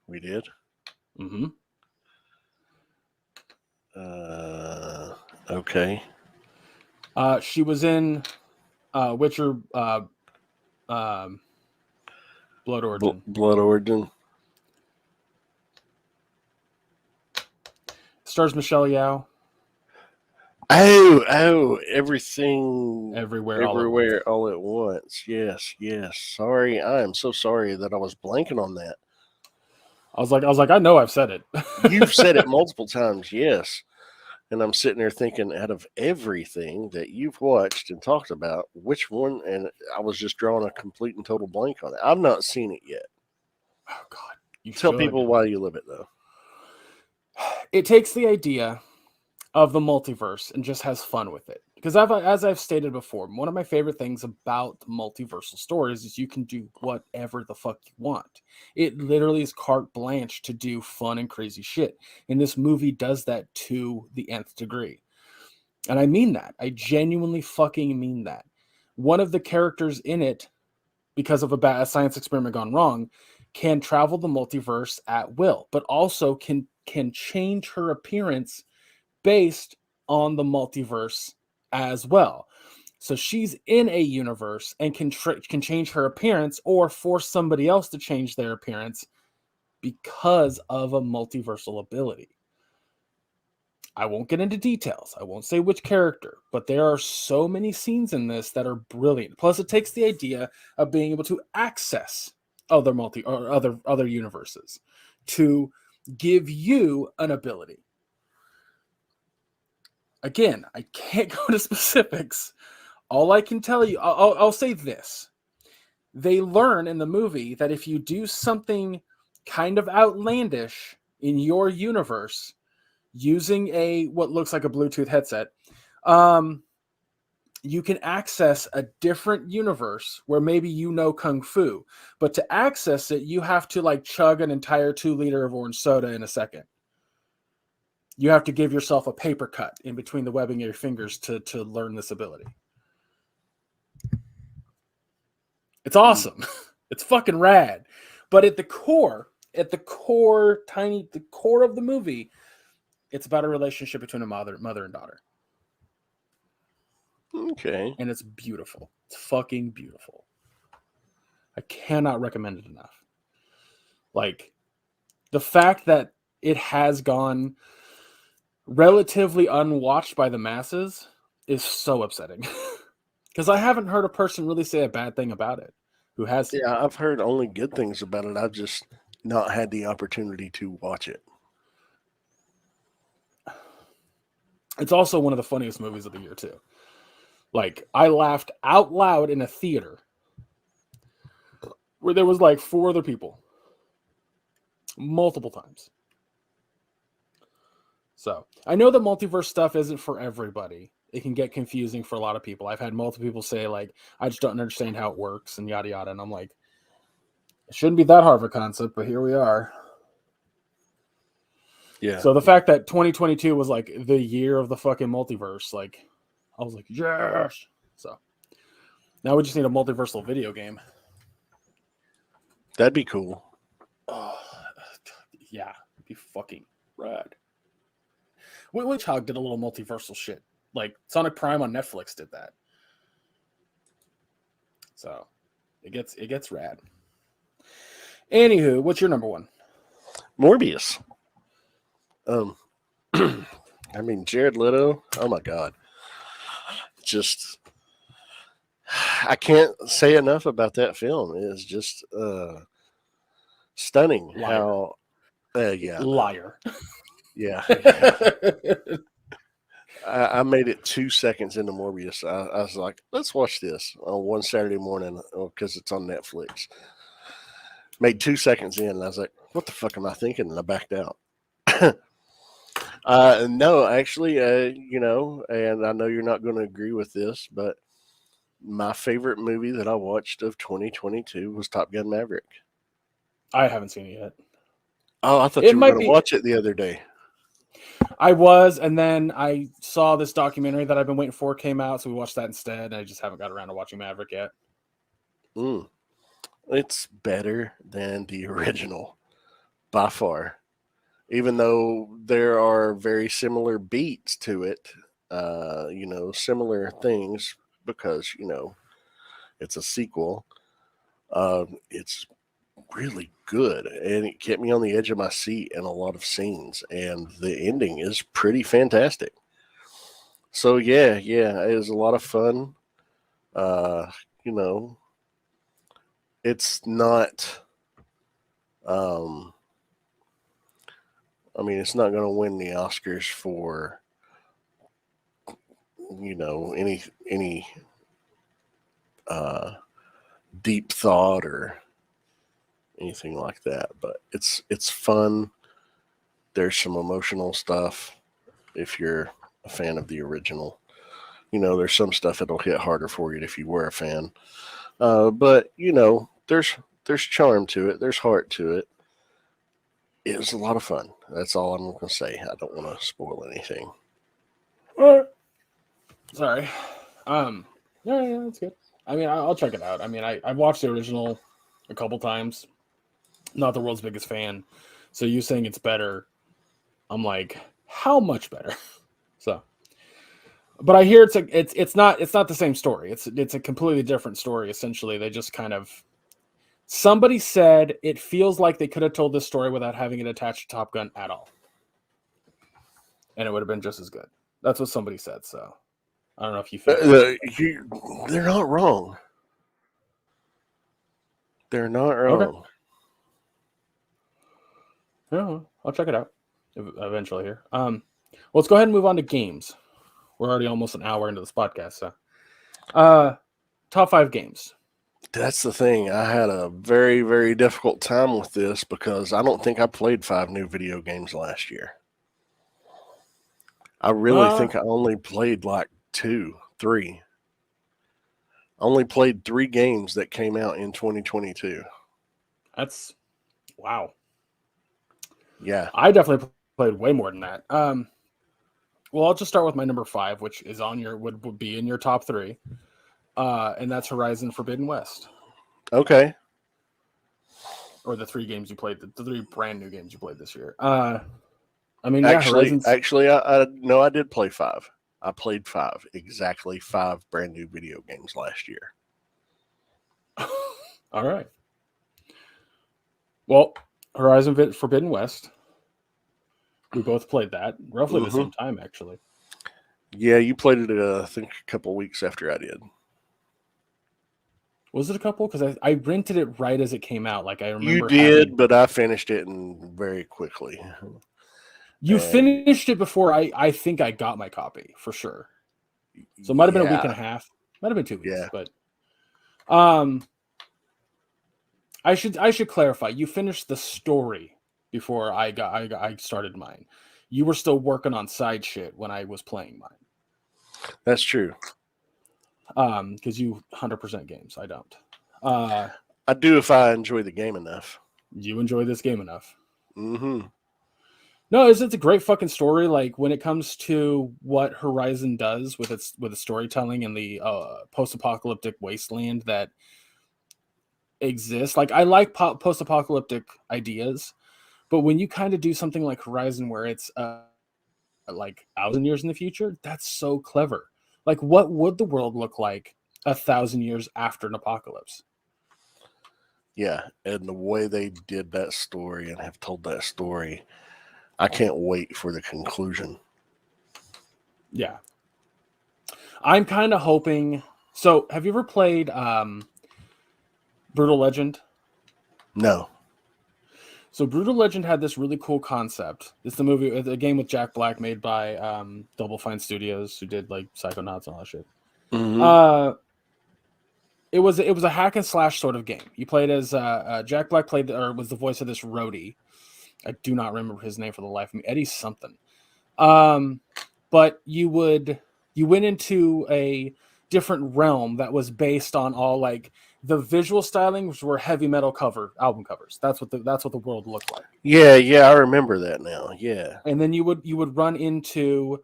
We did. Mm-hmm. Okay. She was in Witcher Blood Origin. Blood Origin. Stars Michelle Yeoh. Everything, Everywhere, everywhere, all at once. Yes. Sorry, I am so sorry that I was blanking on that. I was like, I know I've said it. You've said it multiple times, yes. And I'm sitting there thinking, out of everything that you've watched and talked about, which one? And I was just drawing a complete and total blank on it. I've not seen it yet. Oh God! You Tell should. people why you live it, though. It takes the idea of the multiverse and just has fun with it. Because as I've stated before, one of my favorite things about multiversal stories is you can do whatever the fuck you want. It literally is carte blanche to do fun and crazy shit. And this movie does that to the nth degree. And I mean that. I genuinely fucking mean that. One of the characters in it, because of a science experiment gone wrong, can travel the multiverse at will, but also can change her appearance based on the multiverse as well. So she's in a universe and can change her appearance or force somebody else to change their appearance because of a multiversal ability. I won't get into details. I won't say which character, but there are so many scenes in this that are brilliant. Plus, it takes the idea of being able to access other other universes to give you an ability. Again, I can't go to specifics. All I can tell you, I'll say this. They learn in the movie that if you do something kind of outlandish in your universe using what looks like a Bluetooth headset, you can access a different universe where maybe you know Kung Fu. But to access it, you have to like chug an entire 2-liter of orange soda in a second. You have to give yourself a paper cut in between the webbing of your fingers to learn this ability. It's awesome. It's fucking rad. But at the core of the movie, it's about a relationship between a mother and daughter. Okay. And it's beautiful. It's fucking beautiful. I cannot recommend it enough. Like, the fact that it has gone relatively unwatched by the masses is so upsetting. Because I haven't heard a person really say a bad thing about it who has. Yeah, I've heard only good things about it. I've just not had the opportunity to watch it. It's also one of the funniest movies of the year, too. Like, I laughed out loud in a theater where there was like 4 other people multiple times. So, I know the multiverse stuff isn't for everybody. It can get confusing for a lot of people. I've had multiple people say, like, I just don't understand how it works and yada yada. And I'm like, it shouldn't be that hard of a concept, but here we are. Yeah. So the fact that 2022 was like the year of the fucking multiverse, like, I was like, yes. So now we just need a multiversal video game. That'd be cool. Oh, yeah, it'd be fucking rad. Witchhog did a little multiversal shit. Like Sonic Prime on Netflix did that. So it gets rad. Anywho, what's your number one? Morbius. I mean, Jared Leto. Oh my God. Just, I can't say enough about that film. It's just stunning. Liar. How, yeah, liar. Yeah. I made it 2 seconds into Morbius. I was like, let's watch this on one Saturday morning because it's on Netflix. Made 2 seconds in, and I was like, what the fuck am I thinking? And I backed out. No, actually, and I know you're not going to agree with this, but my favorite movie that I watched of 2022 was Top Gun Maverick. I haven't seen it yet. Oh, I thought you were going to watch it the other day. I was, and then I saw this documentary that I've been waiting for came out, so we watched that instead. And I just haven't got around to watching Maverick yet. It's better than the original by far, even though there are very similar beats to it. Similar things because it's a sequel. It's really good, and it kept me on the edge of my seat in a lot of scenes, and the ending is pretty fantastic. So yeah, it was a lot of fun. Uh, you know, it's not. Um, it's not going to win the Oscars for any uh, deep thought or anything like that. But it's fun. There's some emotional stuff if you're a fan of the original. There's some stuff that'll hit harder for you if you were a fan. But there's charm to it. There's heart to it. It was a lot of fun. That's all I'm going to say. I don't want to spoil anything. Sorry. Yeah, that's good. I'll check it out. I've watched the original a couple times. Not the world's biggest fan. So you saying it's better, I'm like, how much better? So, but I hear it's not the same story. It's a completely different story. Essentially, they just kind of somebody said it feels like they could have told this story without having it attached to Top Gun at all, and it would have been just as good. That's what somebody said. So I don't know if you feel they're not wrong. They're not wrong. Okay. Yeah, I'll check it out eventually here. Let's go ahead and move on to games. We're already almost an hour into this podcast. So, top 5 games. That's the thing. I had a very, very difficult time with this because I don't think I played 5 new video games last year. I really think I only played like 2, 3. I only played 3 games that came out in 2022. That's wow. Yeah. I definitely played way more than that. Well, I'll just start with my number 5, which is on your would be in your top 3. And that's Horizon Forbidden West. Okay. Or the 3 games you played, the 3 brand new games you played this year. Actually, I did play 5. I played 5, exactly 5 brand new video games last year. All right. Well, Horizon Forbidden West. We both played that roughly the same time, actually. Yeah, you played it, I think, a couple weeks after I did. Was it a couple? Because I rented it right as it came out. Like, I remember you did, but I finished it very quickly. You finished it before I think I got my copy, for sure. So it might have been a week and a half. Might have been 2 weeks. Yeah. But I should clarify. You finished the story before I started mine. You were still working on side shit when I was playing mine. That's true. Because you 100% games. I don't. I do if I enjoy the game enough. You enjoy this game enough. Mm-hmm. No, it's a great fucking story. Like, when it comes to what Horizon does with its storytelling and the post-apocalyptic wasteland that exists. Like, I like post-apocalyptic ideas, but when you kind of do something like Horizon where it's like 1,000 years in the future, that's so clever. Like, what would the world look like 1,000 years after an apocalypse? Yeah, and the way they did that story and have told that story, I can't wait for the conclusion. Yeah. I'm kind of hoping... So, have you ever played Brutal Legend? No. So, Brutal Legend had this really cool concept. It's a game with Jack Black made by Double Fine Studios, who did, like, Psychonauts and all that shit. Mm-hmm. It was a hack and slash sort of game. You played as Jack Black was the voice of this roadie. I do not remember his name for the life of me. Eddie something. But you went into a different realm that was based on all like The visual stylings were heavy metal album covers. That's what the world looked like. Yeah, I remember that now. Yeah. And then you would run into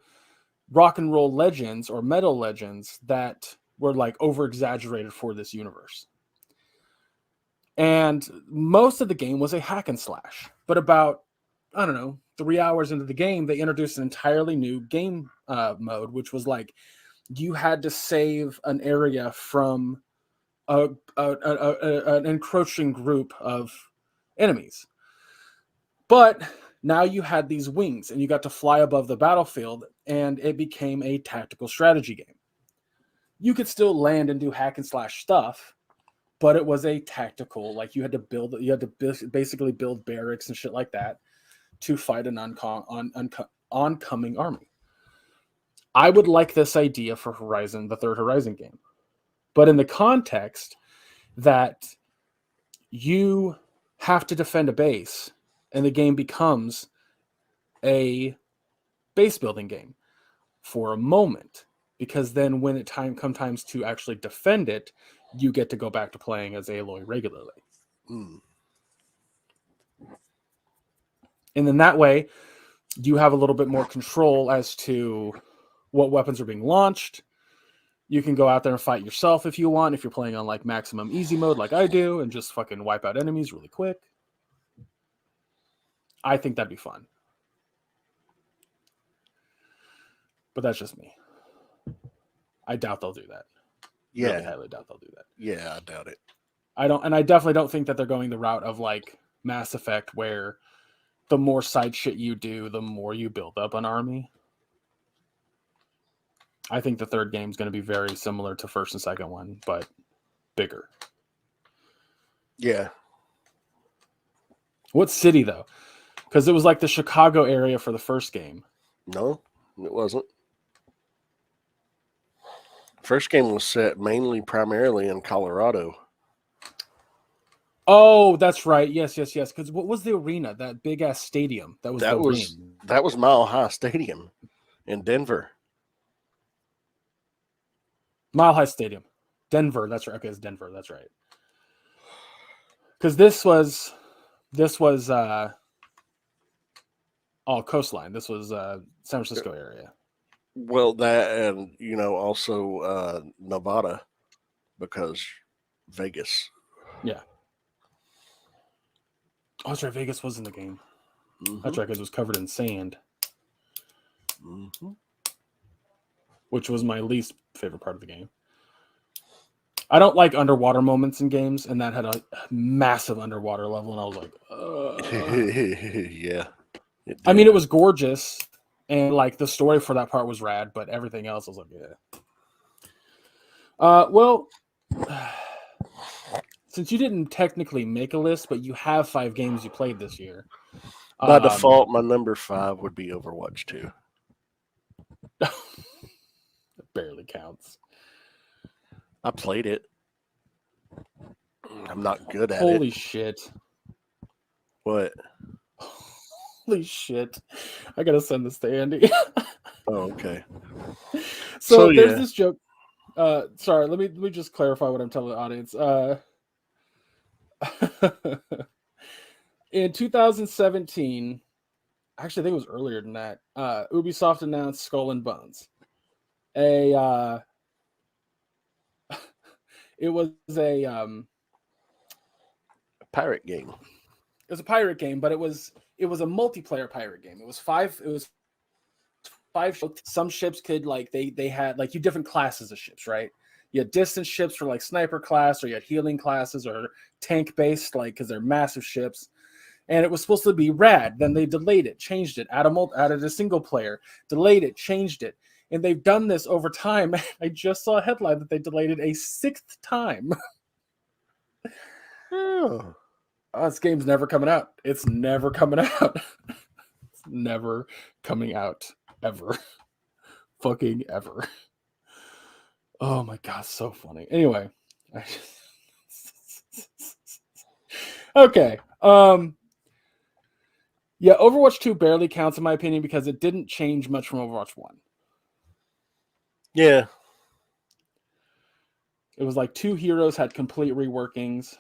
rock and roll legends or metal legends that were like over exaggerated for this universe. And most of the game was a hack and slash. But about, I don't know, 3 hours into the game, they introduced an entirely new game mode, which was like you had to save an area from an encroaching group of enemies. But now you had these wings and you got to fly above the battlefield, and it became a tactical strategy game. You could still land and do hack and slash stuff, but it was a tactical, like you had to basically build barracks and shit like that to fight an oncoming army. I would like this idea for Horizon, the third Horizon game, but in the context that you have to defend a base and the game becomes a base building game for a moment, because then when it comes to actually defend it, you get to go back to playing as Aloy regularly. Mm. And then that way, you have a little bit more control as to what weapons are being launched. You can go out there and fight yourself if you want, if you're playing on like maximum easy mode like I do, and just fucking wipe out enemies really quick. I think that'd be fun. But that's just me. I doubt they'll do that. Yeah. Really highly doubt they'll do that. Yeah, I doubt it. I definitely don't think that they're going the route of like Mass Effect, where the more side shit you do, the more you build up an army. I think the third game is going to be very similar to first and second one, but bigger. Yeah. What city though? Because it was like the Chicago area for the first game. No, it wasn't. First game was set primarily in Colorado. Oh, that's right. Yes. Because what was the arena? That big ass stadium. That was Mile High Stadium in Denver. Mile High Stadium, Denver. That's right. Okay, it's Denver. That's right. Because this was coastline. This was San Francisco area. Well, that and also Nevada, because Vegas. Yeah. Oh, that's right. Vegas was in the game. Mm-hmm. That's right, because it was covered in sand. Mm-hmm. Which was my least favorite part of the game. I don't like underwater moments in games, and that had a massive underwater level, and I was like, yeah. I mean, it was gorgeous, and like the story for that part was rad, but everything else I was like, yeah. Well, since you didn't technically make a list, but you have 5 games you played this year. By default, my number 5 would be Overwatch 2. It barely counts. I played it. I'm not good at it. Holy shit. What? Holy shit. I gotta send this to Andy. Oh, okay. So there's this joke. Sorry, let me just clarify what I'm telling the audience. In 2017, actually I think it was earlier than that, Ubisoft announced Skull and Bones. It was a pirate game. It was a pirate game, but it was a multiplayer pirate game. It was five. Some ships could they had like you different classes of ships, right? You had distance ships for like sniper class, or you had healing classes, or tank based, like because they're massive ships. And it was supposed to be rad. Then they delayed it, changed it, added a single player, delayed it, changed it. And they've done this over time. I just saw a headline that they delayed it a 6th time. Oh. This game's never coming out. It's never coming out. It's never coming out. Ever. Fucking ever. Oh my god, so funny. Anyway. Okay. Yeah, Overwatch 2 barely counts in my opinion because it didn't change much from Overwatch 1. Yeah. It was like 2 heroes had complete reworkings.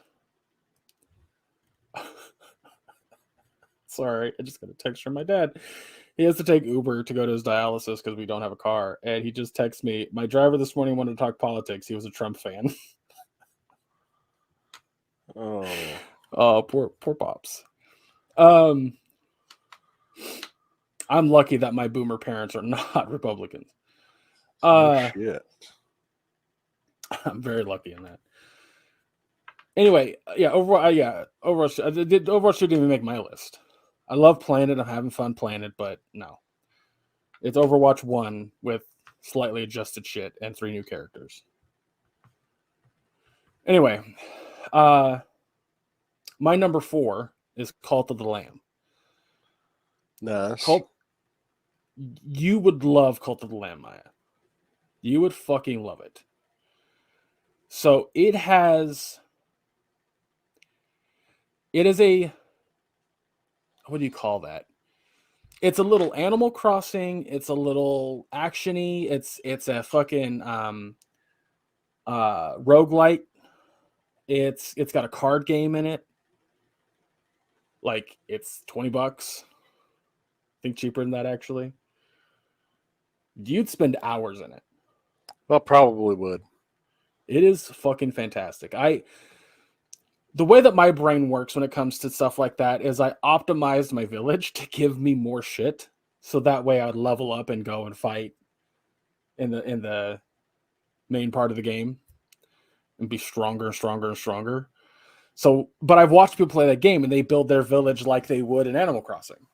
Sorry, I just got a text from my dad. He has to take Uber to go to his dialysis because we don't have a car. And he just texts me, my driver this morning wanted to talk politics. He was a Trump fan. Oh, poor Pops. I'm lucky that my boomer parents are not Republicans. Shit. I'm very lucky in that. Anyway, yeah, Overwatch. Overwatch didn't even make my list. I love playing it. I'm having fun playing it, but no. It's Overwatch 1 with slightly adjusted shit and 3 new characters. Anyway, my number 4 is Cult of the Lamb. Nice. You would love Cult of the Lamb, Maya. You would fucking love it. So it is a, what do you call that? It's a little Animal Crossing. It's a little actiony. It's a fucking roguelite. It's got a card game in it. Like, it's $20. I think cheaper than that, actually. You'd spend hours in it. Well, probably would. It is fucking fantastic. The way that my brain works when it comes to stuff like that is I optimized my village to give me more shit, so that way I'd level up and go and fight in the main part of the game and be stronger and stronger and stronger. So, but I've watched people play that game and they build their village like they would in Animal Crossing.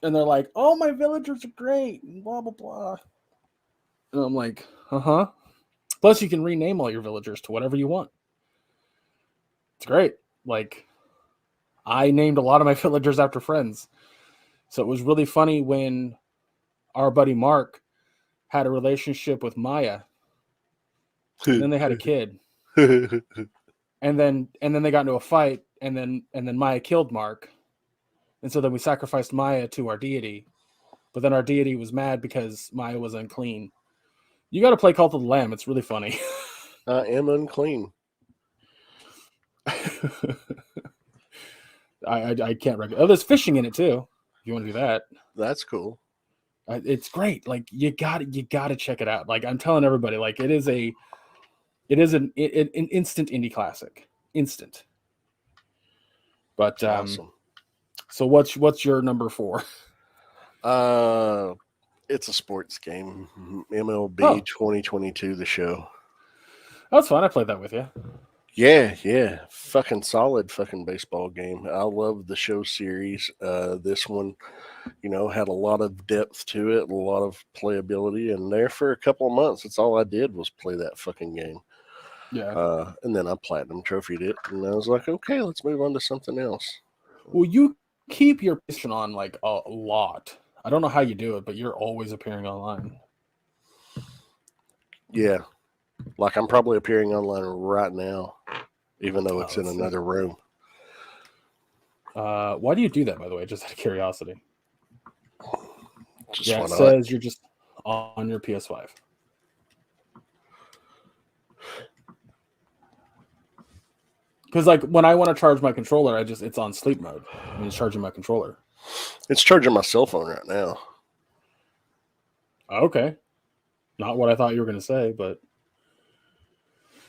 And they're like, "Oh, my villagers are great," and blah blah blah. And I'm like, "Uh-huh." Plus, you can rename all your villagers to whatever you want. It's great. Like, I named a lot of my villagers after friends. So it was really funny when our buddy Mark had a relationship with Maya. And then they had a kid. And then they got into a fight, and then Maya killed Mark. And so then we sacrificed Maya to our deity. But then our deity was mad because Maya was unclean. You got to play Cult of the Lamb. It's really funny. I am unclean. I can't recommend. Oh, there's fishing in it too. If you want to do that, That's cool. It's great. Like, you got to check it out. Like, I'm telling everybody, like, it is an instant indie classic. Instant. But Awesome. So what's your number 4? It's a sports game. MLB 2022, the show. That's fun. I played that with you. Yeah. Fucking solid fucking baseball game. I love the show series. This one, had a lot of depth to it, a lot of playability, and there for a couple of months, that's all I did was play that fucking game. Yeah. And then I platinum trophied it, and I was like, okay, let's move on to something else. Well, you keep your position on like a lot. I don't know how you do it, but you're always appearing online. Yeah. Like, I'm probably appearing online right now, even though it's in another room. Why do you do that, by the way? Just out of curiosity. It says you're just on your PS5. Because, like, when I want to charge my controller, it's on sleep mode. I mean, it's charging my controller. It's charging my cell phone right now. Okay. Not what I thought you were going to say, but...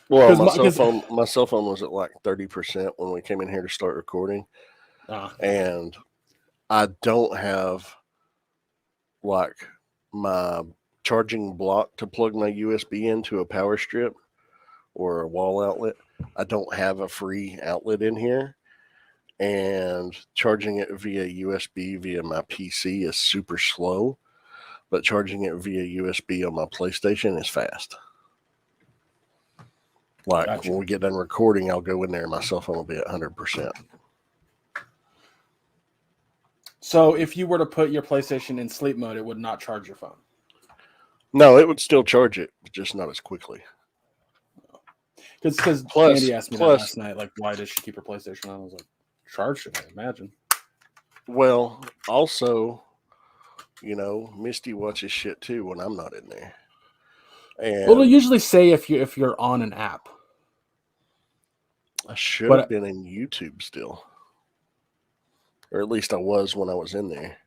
Well, my cell phone was at like 30% when we came in here to start recording. And I don't have like my charging block to plug my USB into a power strip or a wall outlet. I don't have a free outlet in here, and charging it via USB via my PC is super slow, but charging it via USB on my PlayStation is fast. Like, gotcha. When we get done recording, I'll go in there and my cell phone will be at 100%. So if you were to put your PlayStation in sleep mode, it would not charge your phone? No, it would still charge it, but just not as quickly. Because Candy asked me that last night, like, why does she keep her PlayStation on? I was like, charged it, I imagine. Well, also, Misty watches shit too when I'm not in there. And Well, it'll usually say if you're on an app. I should have But been in YouTube still. Or at least I was when I was in there.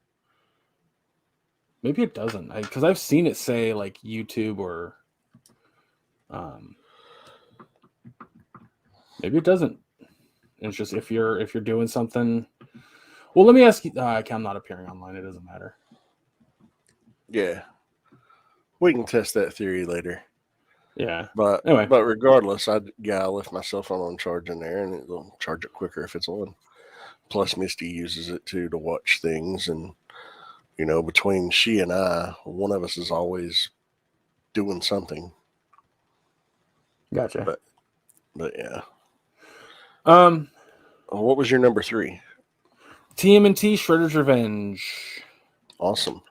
maybe it doesn't. Because I've seen it say like YouTube or maybe it doesn't. It's just if you're doing something. Well, let me ask you. I'm not appearing online. It doesn't matter. Yeah. We can test that theory later. Yeah. But Anyway. but regardless, I left my cell phone on charge in there, and it'll charge it quicker if it's on. Plus, Misty uses it too to watch things, and between she and I, one of us is always doing something. Gotcha. But yeah. What was your number 3? TMNT Shredder's Revenge. Awesome.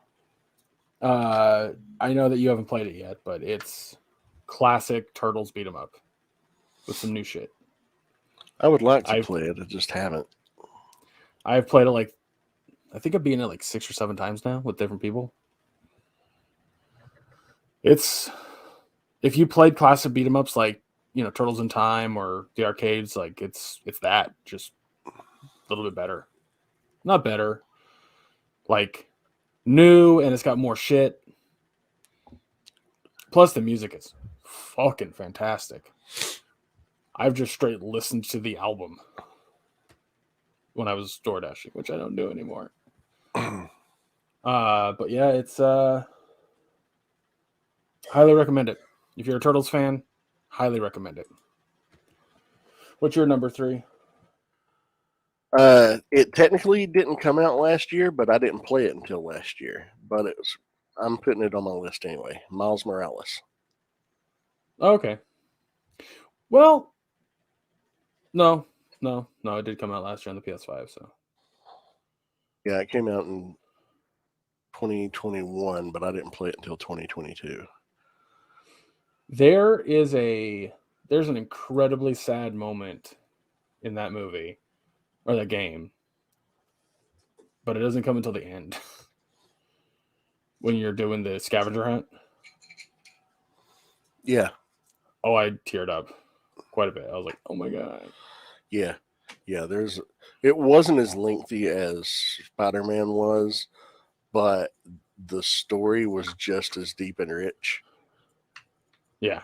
I know that you haven't played it yet, but it's classic Turtles beat 'em up with some new shit. I would like to play it. I just haven't. I've played it I think I've been it 6 or 7 times now with different people. It's if you played classic beat 'em ups Turtles in Time or the arcades, it's that just a little bit better. Not better. New, and it's got more shit. Plus the music is fucking fantastic. I've just straight listened to the album when I was door dashing, which I don't do anymore. But yeah, it's highly recommend it. If you're a Turtles fan, highly recommend it. What's your number 3? It technically didn't come out last year, but I didn't play it until last year. But I'm putting it on my list anyway. Miles Morales. Okay. Well, no, it did come out last year on the PS5. So yeah, it came out in 2021, but I didn't play it until 2022. There's an incredibly sad moment in that movie or that game, but it doesn't come until the end when you're doing the scavenger hunt. Yeah. Oh, I teared up quite a bit. I was like, oh my god. Yeah. It wasn't as lengthy as Spider-Man was, but the story was just as deep and rich. Yeah.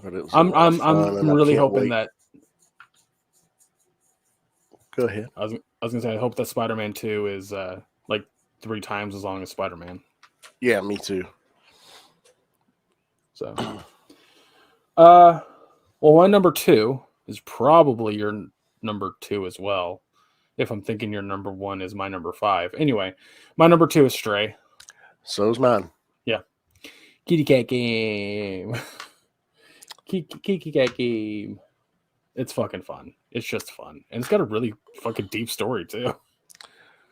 But it was I'm really hoping that. Go ahead. I was gonna say I hope that Spider-Man 2 is 3 times as long as Spider-Man. Yeah, me too. So, well, my number 2 is probably your number 2 as well. If I'm thinking your number 1 is my number 5. Anyway, my number 2 is Stray. So's mine. Yeah. Kitty cat game. Kitty cat game. It's fucking fun. It's just fun. And it's got a really fucking deep story, too.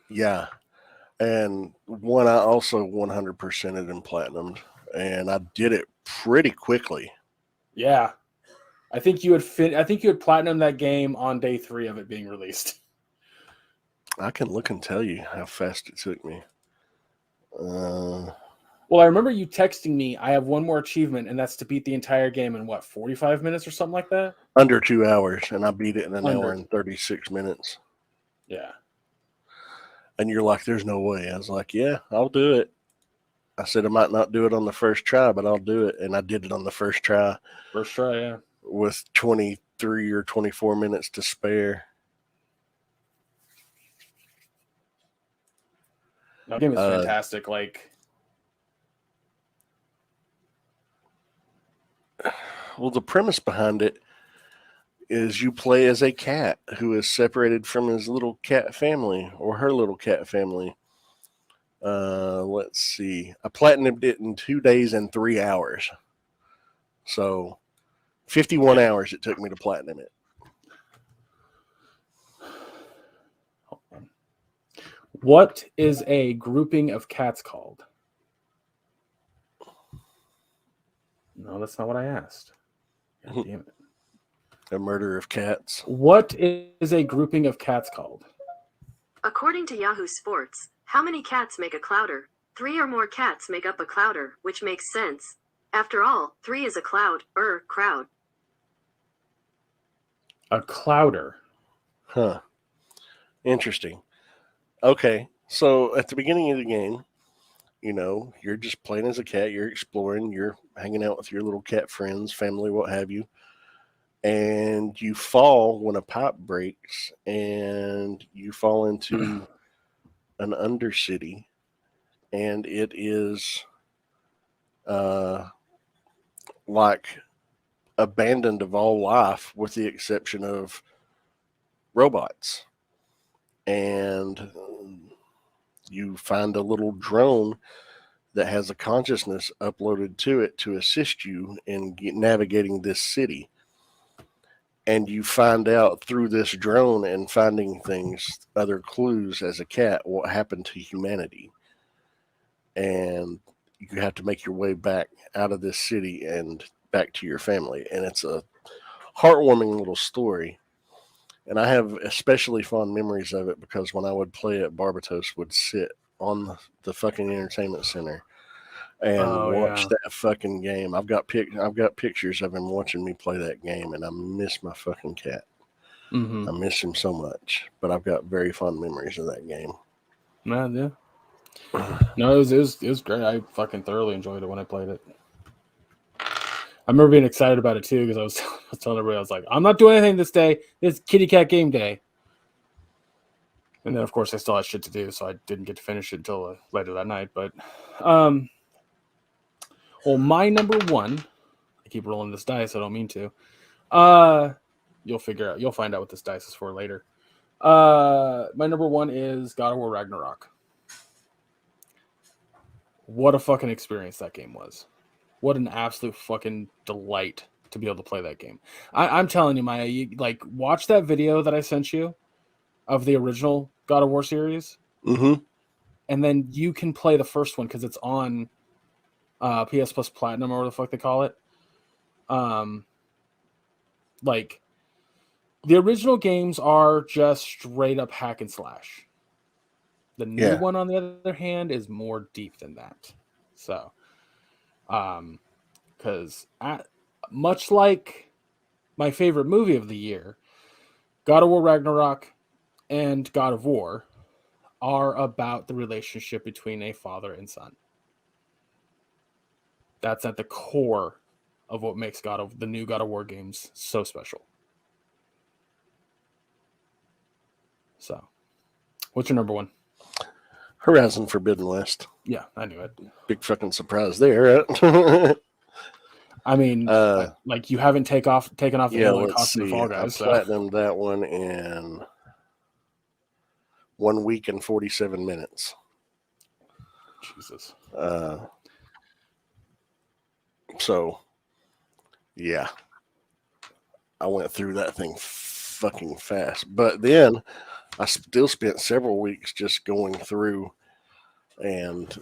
Yeah. And one I also 100%ed in platinum. And I did it pretty quickly. Yeah. I think you would platinum that game on day 3 of it being released. I can look and tell you how fast it took me. Well, I remember you texting me, I have one more achievement, and that's to beat the entire game in 45 minutes or something like that? Under 2 hours, and I beat it in an hour and 36 minutes. Yeah. And you're like, there's no way. I was like, yeah, I'll do it. I said I might not do it on the first try, but I'll do it. And I did it on the first try. First try, yeah. With 23 or 24 minutes to spare. That game is fantastic. Well, the premise behind it is you play as a cat who is separated from his little cat family or her little cat family. Let's see. I platinumed it in 2 days and 3 hours. So 51 hours it took me to platinum it. What is a grouping of cats called? No, that's not what I asked. God damn it. A murder of cats. What is a grouping of cats called? According to Yahoo Sports, how many cats make a clouder? 3 or more cats make up a clouder, which makes sense. After all, 3 is a crowd. A clouder. Huh. Interesting. Okay. So at the beginning of the game, you're just playing as a cat, you're exploring, you're hanging out with your little cat friends, family, what have you. And you fall when a pipe breaks and you fall into an undercity, and it is like abandoned of all life with the exception of robots. And you find a little drone that has a consciousness uploaded to it to assist you in navigating this city. And you find out through this drone and finding things, other clues as a cat, what happened to humanity. And you have to make your way back out of this city and back to your family. And it's a heartwarming little story. And I have especially fond memories of it because when I would play it, Barbatos would sit on the fucking entertainment center and watch that fucking game. I've got pictures of him watching me play that game, and I miss my fucking cat. Mm-hmm. I miss him so much, but I've got very fond memories of that game. Yeah. No, it was great. I fucking thoroughly enjoyed it when I played it. I remember being excited about it too because I was telling everybody, I was like, I'm not doing anything this day. It's kitty cat game day. And then, of course, I still had shit to do, so I didn't get to finish it until later that night. But, well, my number one, I keep rolling this dice. I don't mean to. You'll find out what this dice is for later. My number one is God of War Ragnarok. What a fucking experience that game was. What an absolute fucking delight to be able to play that game. I'm telling you, Maya, you watch that video that I sent you of the original God of War series, and then you can play the first one because it's on PS Plus Platinum or whatever the fuck they call it. The original games are just straight up hack and slash. The new one, on the other hand, is more deep than that. So, because much like my favorite movie of the year, God of War Ragnarok and God of War are about the relationship between a father and son. That's at the core of what makes the new God of War games so special. So, what's your number one? Horizon Forbidden West. Yeah, I knew it. Big fucking surprise there, right? I mean, you haven't taken off the alien costume to Fall Guys. I platinumed that one in 1 week and 47 minutes. Jesus. So, yeah, I went through that thing fucking fast. But then I still spent several weeks just going through and,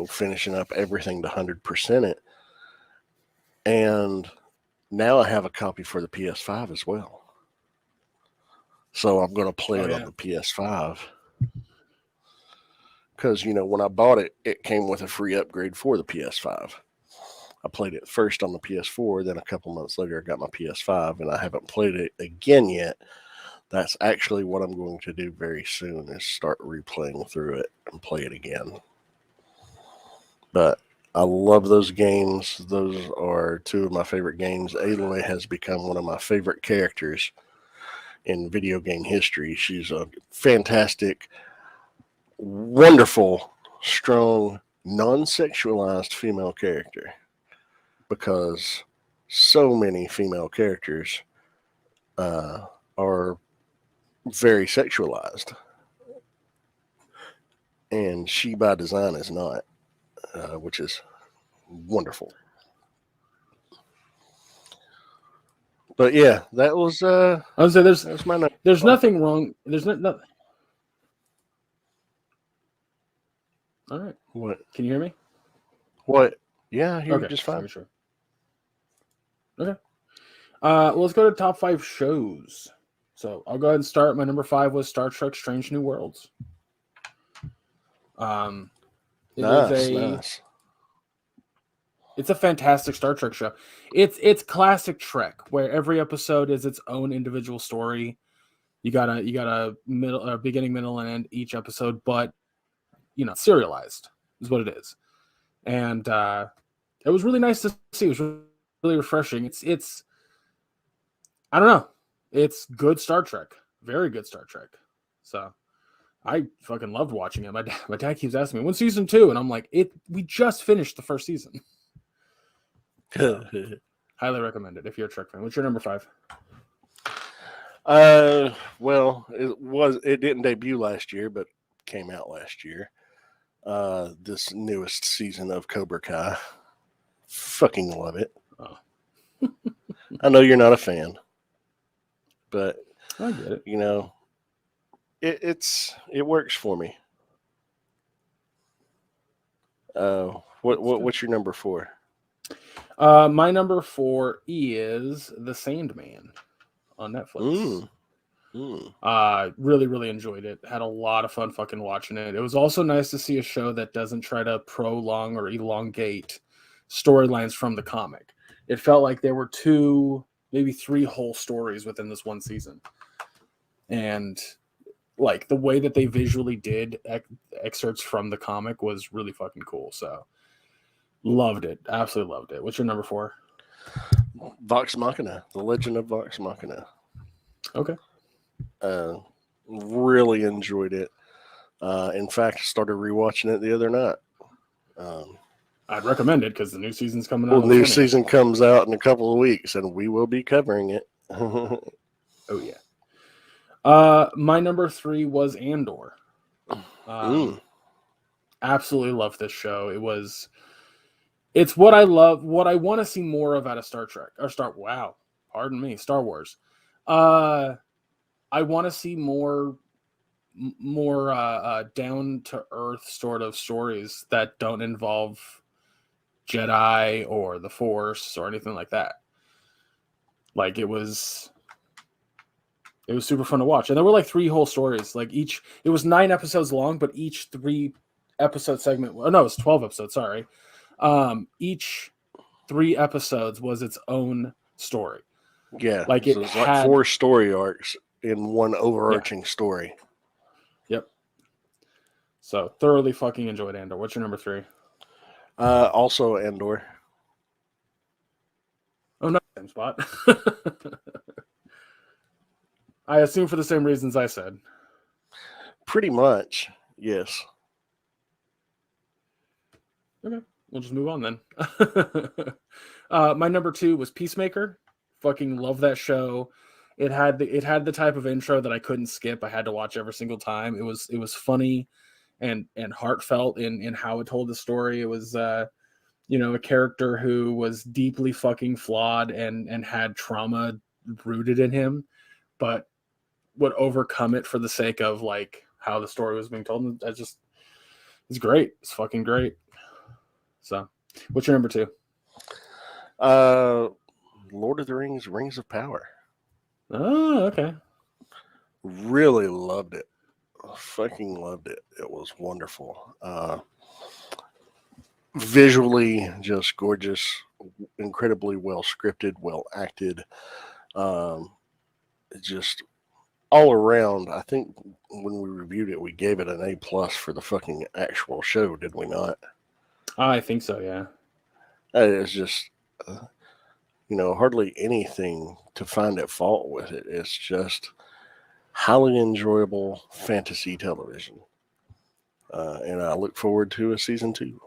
finishing up everything to 100% it. And now I have a copy for the PS5 as well. So I'm going to play it on the PS5. Because, when I bought it, it came with a free upgrade for the PS5. I played it first on the PS4, then a couple months later I got my PS5, and I haven't played it again yet. That's actually what I'm going to do very soon, is start replaying through it and play it again. But I love those games. Those are two of my favorite games. Aloy has become one of my favorite characters in video game history. She's a fantastic, wonderful, strong, non-sexualized female character, because so many female characters are very sexualized, and she by design is not, which is wonderful. But yeah, that was I was say there's my number. There's nothing wrong. There's no. All right. What? Can you hear me? What? Yeah, I hear you just fine. Sure. Okay. Well, let's go to top 5 shows. So I'll go ahead and start. My number 5 was Star Trek: Strange New Worlds. It is Nice. it's a fantastic Star Trek show. It's classic Trek, where every episode is its own individual story. You got a beginning, middle, and end each episode, but serialized is what it is. And it was really nice to see. It was really refreshing. It's I don't know. It's good Star Trek. Very good Star Trek. So I fucking loved watching it. My dad keeps asking me, when's season 2? And I'm like, we just finished the first season. So, highly recommend it if you're a Trek fan. What's your number 5? Well, it didn't debut last year, but came out last year. This newest season of Cobra Kai. Fucking love it. Oh. I know you're not a fan, but I get it. It works for me. What's your number 4? My number 4 is The Sandman on Netflix. Really, really enjoyed it. Had a lot of fun fucking watching it. It was also nice to see a show that doesn't try to prolong or elongate storylines from the comic. It felt like there were 2, maybe 3 whole stories within this one season. And like the way that they visually did excerpts from the comic was really fucking cool. So loved it. Absolutely loved it. What's your number 4? Vox Machina, The Legend of Vox Machina. Okay. Really enjoyed it. In fact, started rewatching it the other night. I'd recommend it because the new season's coming out. Well, the new season comes out in a couple of weeks, and we will be covering it. Oh yeah. My number 3 was Andor. Absolutely love this show. It's what I love, what I want to see more of out of Star Trek or Star Wars. I want to see more down to earth sort of stories that don't involve Jedi or the Force or anything like that. Like it was super fun to watch, and there were like 3 whole stories. Like it was 9 episodes long, but each 3 episode segment. Oh no, it was 12 episodes. Sorry. Each 3 episodes was its own story. Yeah, like it was like 4 story arcs in one overarching story. Yep. So thoroughly fucking enjoyed Andor. What's your number 3? Also Andor. Oh no, same spot. I assume for the same reasons I said. Pretty much, yes. Okay, we'll just move on then. My number 2 was Peacemaker. Fucking love that show. It had the type of intro that I couldn't skip. I had to watch every single time. It was funny and heartfelt in how it told the story. It was a character who was deeply fucking flawed and had trauma rooted in him, but would overcome it for the sake of like how the story was being told. It's great. It's fucking great. So, what's your number 2? Lord of the Rings, Rings of Power. Oh, okay. Really loved it. Fucking loved it. It was wonderful. Visually just gorgeous, incredibly well scripted, well acted. Just all around. I think when we reviewed it, we gave it an A+ for the fucking actual show, did we not? I think so, yeah. It's just, hardly anything to find at fault with it. It's just highly enjoyable fantasy television. And I look forward to a season 2.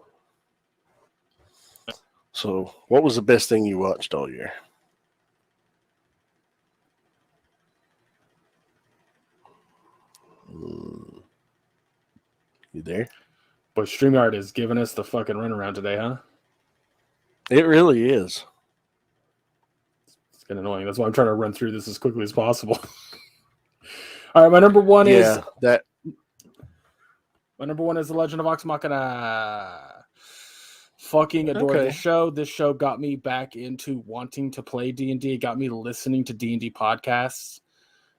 So, what was the best thing you watched all year? You there? Boy, StreamYard is giving us the fucking runaround today, huh? It really is. It's getting annoying. That's why I'm trying to run through this as quickly as possible. All right, my number 1 is The Legend of Vox Machina. Fucking adore this show. This show got me back into wanting to play D&D. It got me listening to D&D podcasts.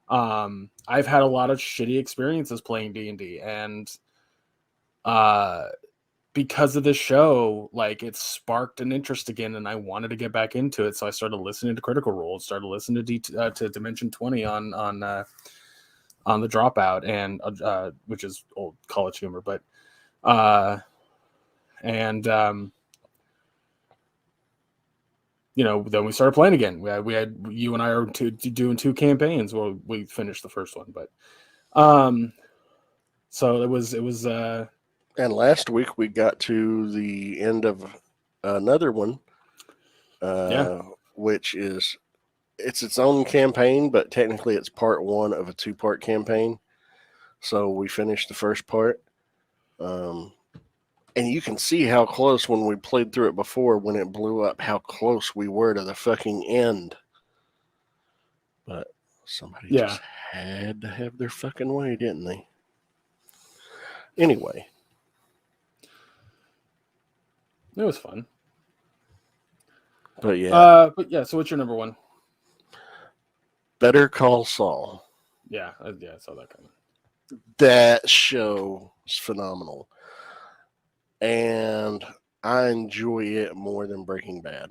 I've had a lot of shitty experiences playing D&D, and because of this show, like it sparked an interest again, and I wanted to get back into it. So I started listening to Critical Role, started listening to Dimension 20 on the Dropout, and which is old College Humor, but and then we started playing again. We had you and I are doing 2 campaigns. Well, we finished the first one, but so it was And last week we got to the end of another one, which is its own campaign, but technically it's part 1 of a 2-part campaign. So we finished the first part, and you can see how close when we played through it before, when it blew up, how close we were to the fucking end. But somebody just had to have their fucking way, didn't they? Anyway. It was fun. But yeah. So what's your number 1? Better Call Saul. Yeah, I saw that coming. That show is phenomenal. And I enjoy it more than Breaking Bad.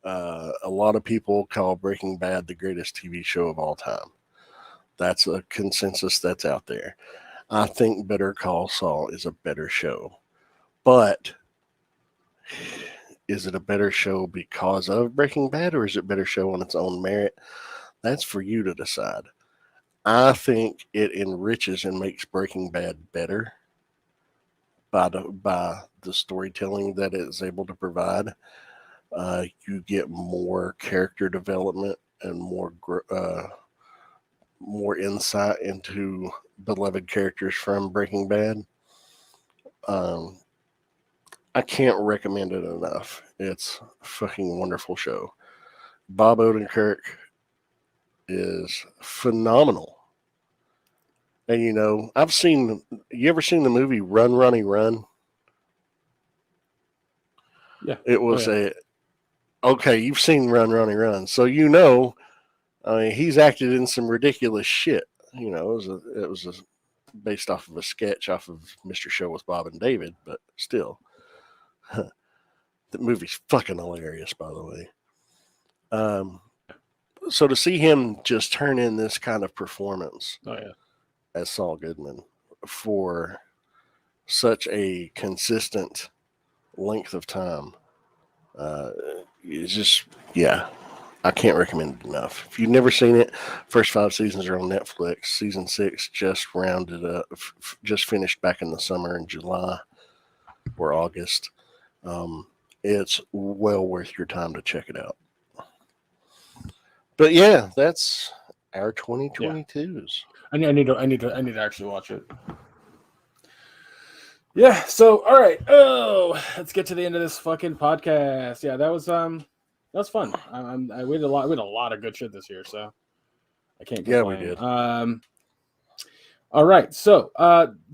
A lot of people call Breaking Bad the greatest TV show of all time. That's a consensus that's out there. I think Better Call Saul is a better show. But is it a better show because of Breaking Bad, or is it a better show on its own merit? That's for you to decide. I think it enriches and makes Breaking Bad better by the storytelling that it is able to provide. You get more character development and more insight into beloved characters from Breaking Bad. I can't recommend it enough. It's a fucking wonderful show. Bob Odenkirk is phenomenal. And you ever seen the movie Run, Ronnie, Run? Yeah. It was okay, you've seen Run, Ronnie, Run. So he's acted in some ridiculous shit. It was based off of a sketch off of Mr. Show with Bob and David, but still. The movie's fucking hilarious, by the way. So to see him just turn in this kind of performance as Saul Goodman for such a consistent length of time, it's just, I can't recommend it enough. If you've never seen it, first 5 seasons are on Netflix. Season 6 just just finished back in the summer in July or August. It's well worth your time to check it out. But yeah, that's our 2022s. I need to actually watch it. Yeah. So all right. Oh, let's get to the end of this fucking podcast. Yeah, that was fun. We had a lot of good shit this year, so I can't complain. Yeah, we did. All right, so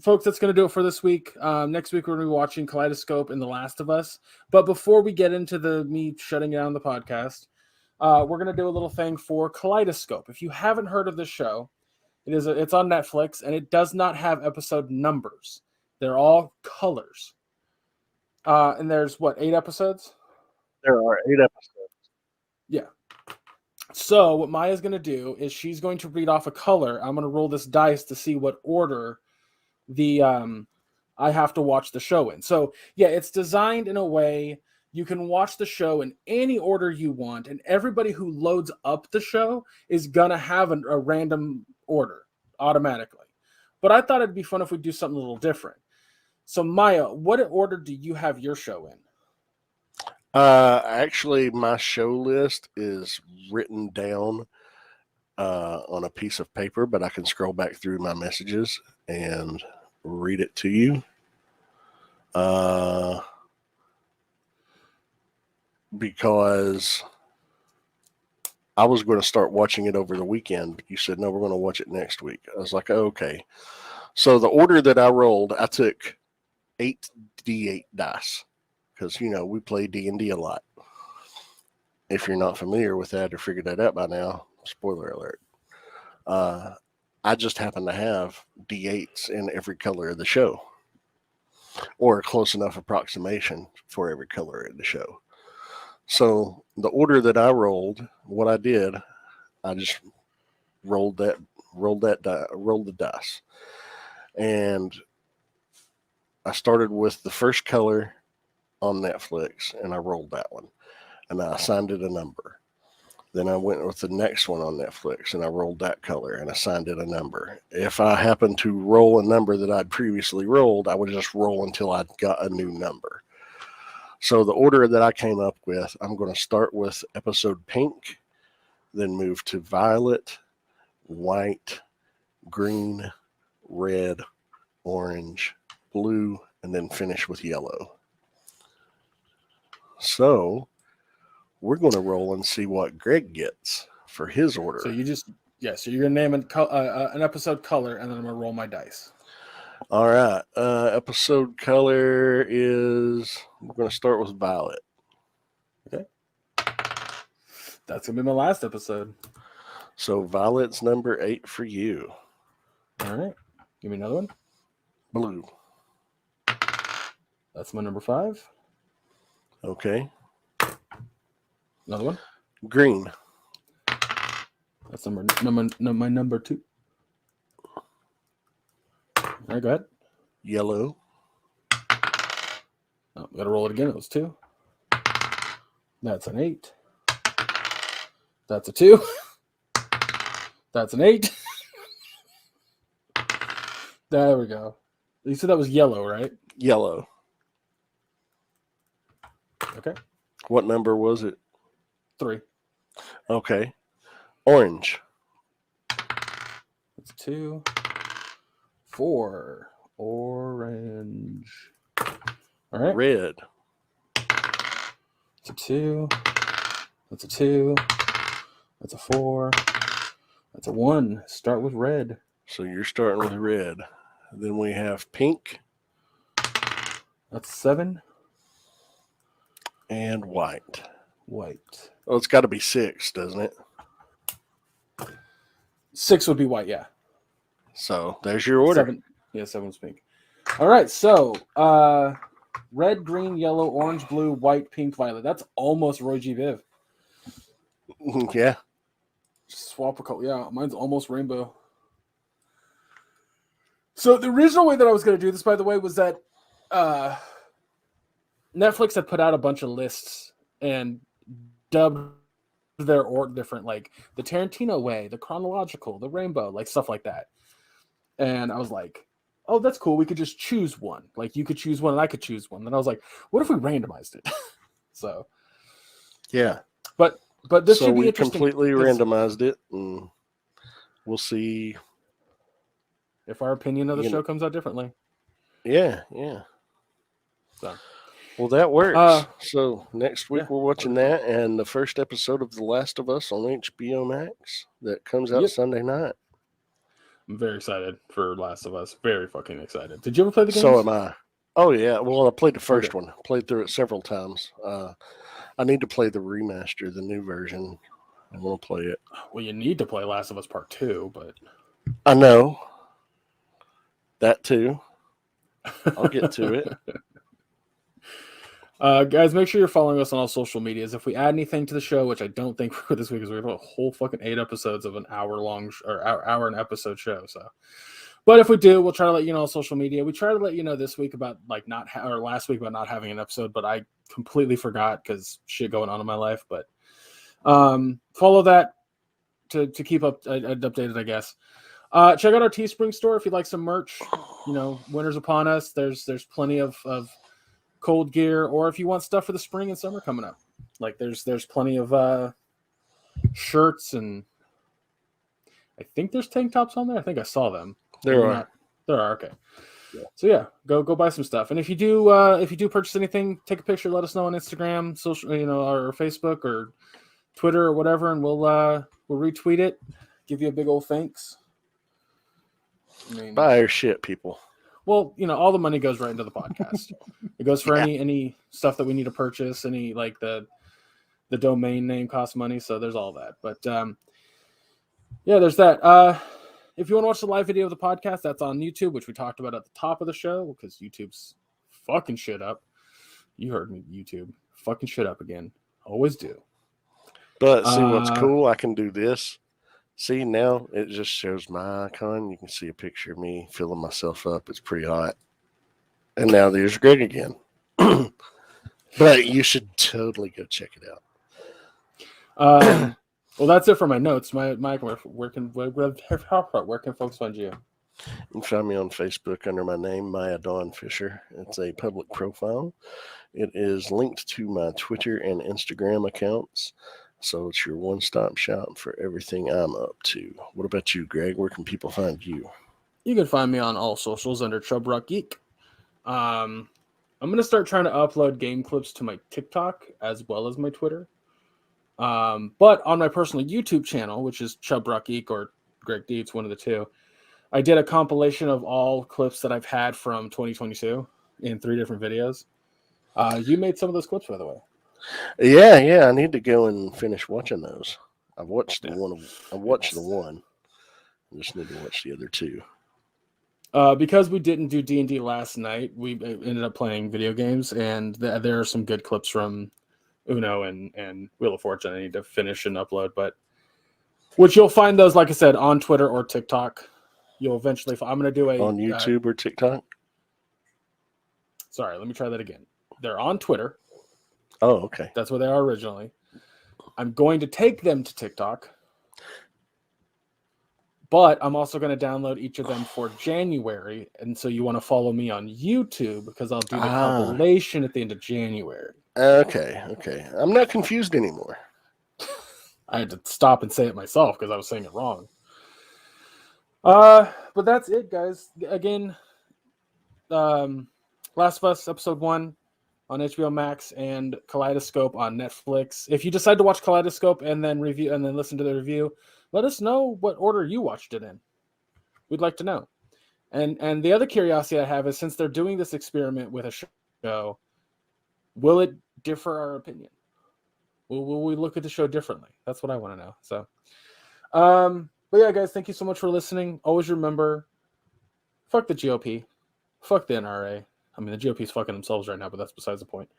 folks, that's going to do it for this week. Next week, we're going to be watching Kaleidoscope and The Last of Us. But before we get into me shutting down the podcast, we're going to do a little thing for Kaleidoscope. If you haven't heard of this show, it's on Netflix, and it does not have episode numbers. They're all colors. And there's, 8 episodes? There are 8 episodes. Yeah. So what Maya's going to do is she's going to read off a color. I'm going to roll this dice to see what order I have to watch the show in. So yeah, it's designed in a way you can watch the show in any order you want, and everybody who loads up the show is going to have a random order automatically. But I thought it'd be fun if we do something a little different. So Maya, what order do you have your show in? Actually, my show list is written down on a piece of paper, but I can scroll back through my messages and read it to you. Because I was going to start watching it over the weekend, but you said, no, we're going to watch it next week. I was like, oh, okay. So the order that I rolled, I took 8d8 dice. Because, we play D&D a lot. If you're not familiar with that or figured that out by now, spoiler alert. I just happen to have D8s in every color of the show. or a close enough approximation for every color in the show. So the order that I rolled, what I did, I just rolled the dice, and I started with the first color on Netflix, and I rolled that one, and I assigned it a number. Then I went with the next one on Netflix, and I rolled that color and assigned it a number. If I happened to roll a number that I'd previously rolled, I would just roll until I got a new number. So the order that I came up with, I'm going to start with episode pink, then move to violet, white, green, red, orange, blue, and then finish with yellow. So we're going to roll and see what Gregg gets for his order. So so you're gonna name an episode color, and then I'm gonna roll my dice. All right. Episode color is, we're going to start with violet. Okay. That's gonna be my last episode. So violet's number 8 for you. All right. Give me another one. Blue. That's my number 5. Okay. Another one. Green. That's my number 2. All right, go ahead. Yellow. Oh, gotta roll it again. It was 2. That's an 8. That's a 2. That's an 8. There we go. You said that was yellow, right? Yellow. Okay. What number was it? 3. Okay. Orange. That's 2. 4. Orange. All right. Red. That's a 2. That's a 2. That's a 4. That's a 1. Start with red. So you're starting with red. Then we have pink. That's 7. And white. White. Oh, it's got to be 6, doesn't it? 6 would be white, yeah. So there's your order. 7. Yeah, 7's pink. All right, so red, green, yellow, orange, blue, white, pink, violet. That's almost Roy G. Biv. Yeah. Just swap a color. Yeah, mine's almost rainbow. So the original way that I was going to do this, by the way, was that Netflix had put out a bunch of lists and dubbed their org different, like the Tarantino way, the chronological, the rainbow, like stuff like that. And I was like, oh, that's cool. We could just choose one. Like you could choose one and I could choose one. Then I was like, what if we randomized it? So, yeah. But this so should be we interesting. Completely randomized it, and we'll see if our opinion of the show comes out differently. Yeah. So. Well, that works. So next week we're watching that and the first episode of The Last of Us on HBO Max that comes out Sunday night. I'm very excited for Last of Us. Very fucking excited. Did you ever play the game? So am I. Oh, yeah. Well, I played the first one. Played through it several times. I need to play the remaster, the new version. I want to play it. Well, you need to play Last of Us Part 2, but... I know. That too. I'll get to it. Guys, make sure you're following us on all social medias. If we add anything to the show, which I don't think for this week, because we have a whole fucking 8 episodes of an hour-long or hour and episode show. So, but if we do, we'll try to let you know on social media. We try to let you know this week about like or last week about not having an episode, but I completely forgot because shit going on in my life. But follow that to keep up updated, I guess. Check out our Teespring store if you'd like some merch. You know, winter's upon us. There's plenty of cold gear, or if you want stuff for the spring and summer coming up, like there's plenty of shirts, and I think there's tank tops on there. I think I saw them. There are. Okay. Yeah. So yeah, go buy some stuff. And if you do purchase anything, take a picture, let us know on Instagram, social, or Facebook or Twitter or whatever, and we'll retweet it, give you a big old thanks. Buy our shit, people. Well, all the money goes right into the podcast. It goes for any stuff that we need to purchase, any like the domain name costs money, so there's all that. But there's that. If you want to watch the live video of the podcast, that's on YouTube, which we talked about at the top of the show, because YouTube's fucking shit up. You heard me, YouTube. Fucking shit up again. Always do. But see what's cool? I can do this. See, now it just shows my icon. You can see a picture of me filling myself up. It's pretty hot. And now there's Gregg again. But you should totally go check it out. Well, that's it for my notes. Mike, where can folks find you? You can find me on Facebook under my name, Maya Dawn Fisher. It's a public profile. It is linked to my Twitter and Instagram accounts. So it's your one-stop shop for everything I'm up to. What about you, Gregg? Where can people find you? You can find me on all socials under Chub Rock Geek. I'm going to start trying to upload game clips to my TikTok as well as my Twitter. But on my personal YouTube channel, which is Chub Rock Geek or Gregg D, it's one of the two, I did a compilation of all clips that I've had from 2022 in 3 different videos. You made some of those clips, by the way. Yeah. I need to go and finish watching those. I've watched the one. I watched the one. I just need to watch the other 2. Because we didn't do D&D last night, we ended up playing video games, and there are some good clips from Uno and Wheel of Fortune I need to finish and upload, but which you'll find those, like I said, on Twitter or TikTok. You'll eventually I'm going to do on YouTube or TikTok. Sorry, let me try that again. They're on Twitter. Oh, okay. That's where they are originally. I'm going to take them to TikTok, but I'm also going to download each of them for January, and so you want to follow me on YouTube because I'll do the compilation at the end of January. Okay. I'm not confused anymore. I had to stop and say it myself because I was saying it wrong. But that's it, guys. Again, Last of Us Episode 1 on HBO Max and Kaleidoscope on Netflix. If you decide to watch Kaleidoscope and then review and then listen to the review, let us know what order you watched it in. We'd like to know. And the other curiosity I have is, since they're doing this experiment with a show, will it differ our opinion? Will we look at the show differently? That's what I want to know. So, but yeah, guys, thank you so much for listening. Always remember, fuck the GOP, fuck the NRA. I mean, the GOP's fucking themselves right now, but that's besides the point.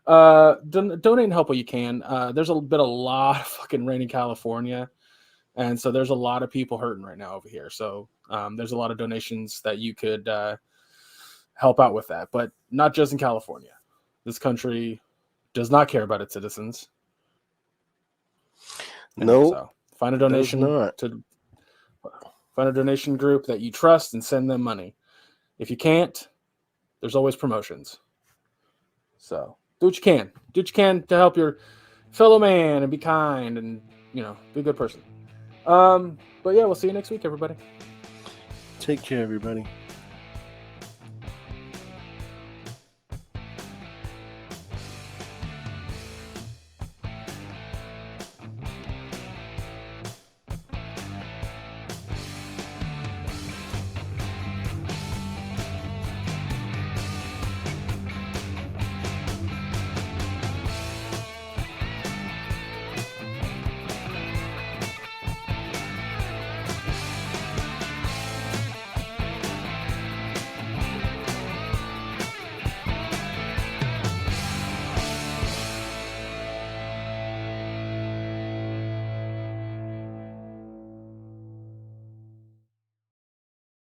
Donate and help what you can. There's been a lot of fucking rain in California, and so there's a lot of people hurting right now over here. So there's a lot of donations that you could help out with that, but not just in California. This country does not care about its citizens. No, so find a donation find a donation group that you trust and send them money. If you can't, there's always promotions. So do what you can. Do what you can to help your fellow man and be kind and, be a good person. But yeah, we'll see you next week, everybody. Take care, everybody.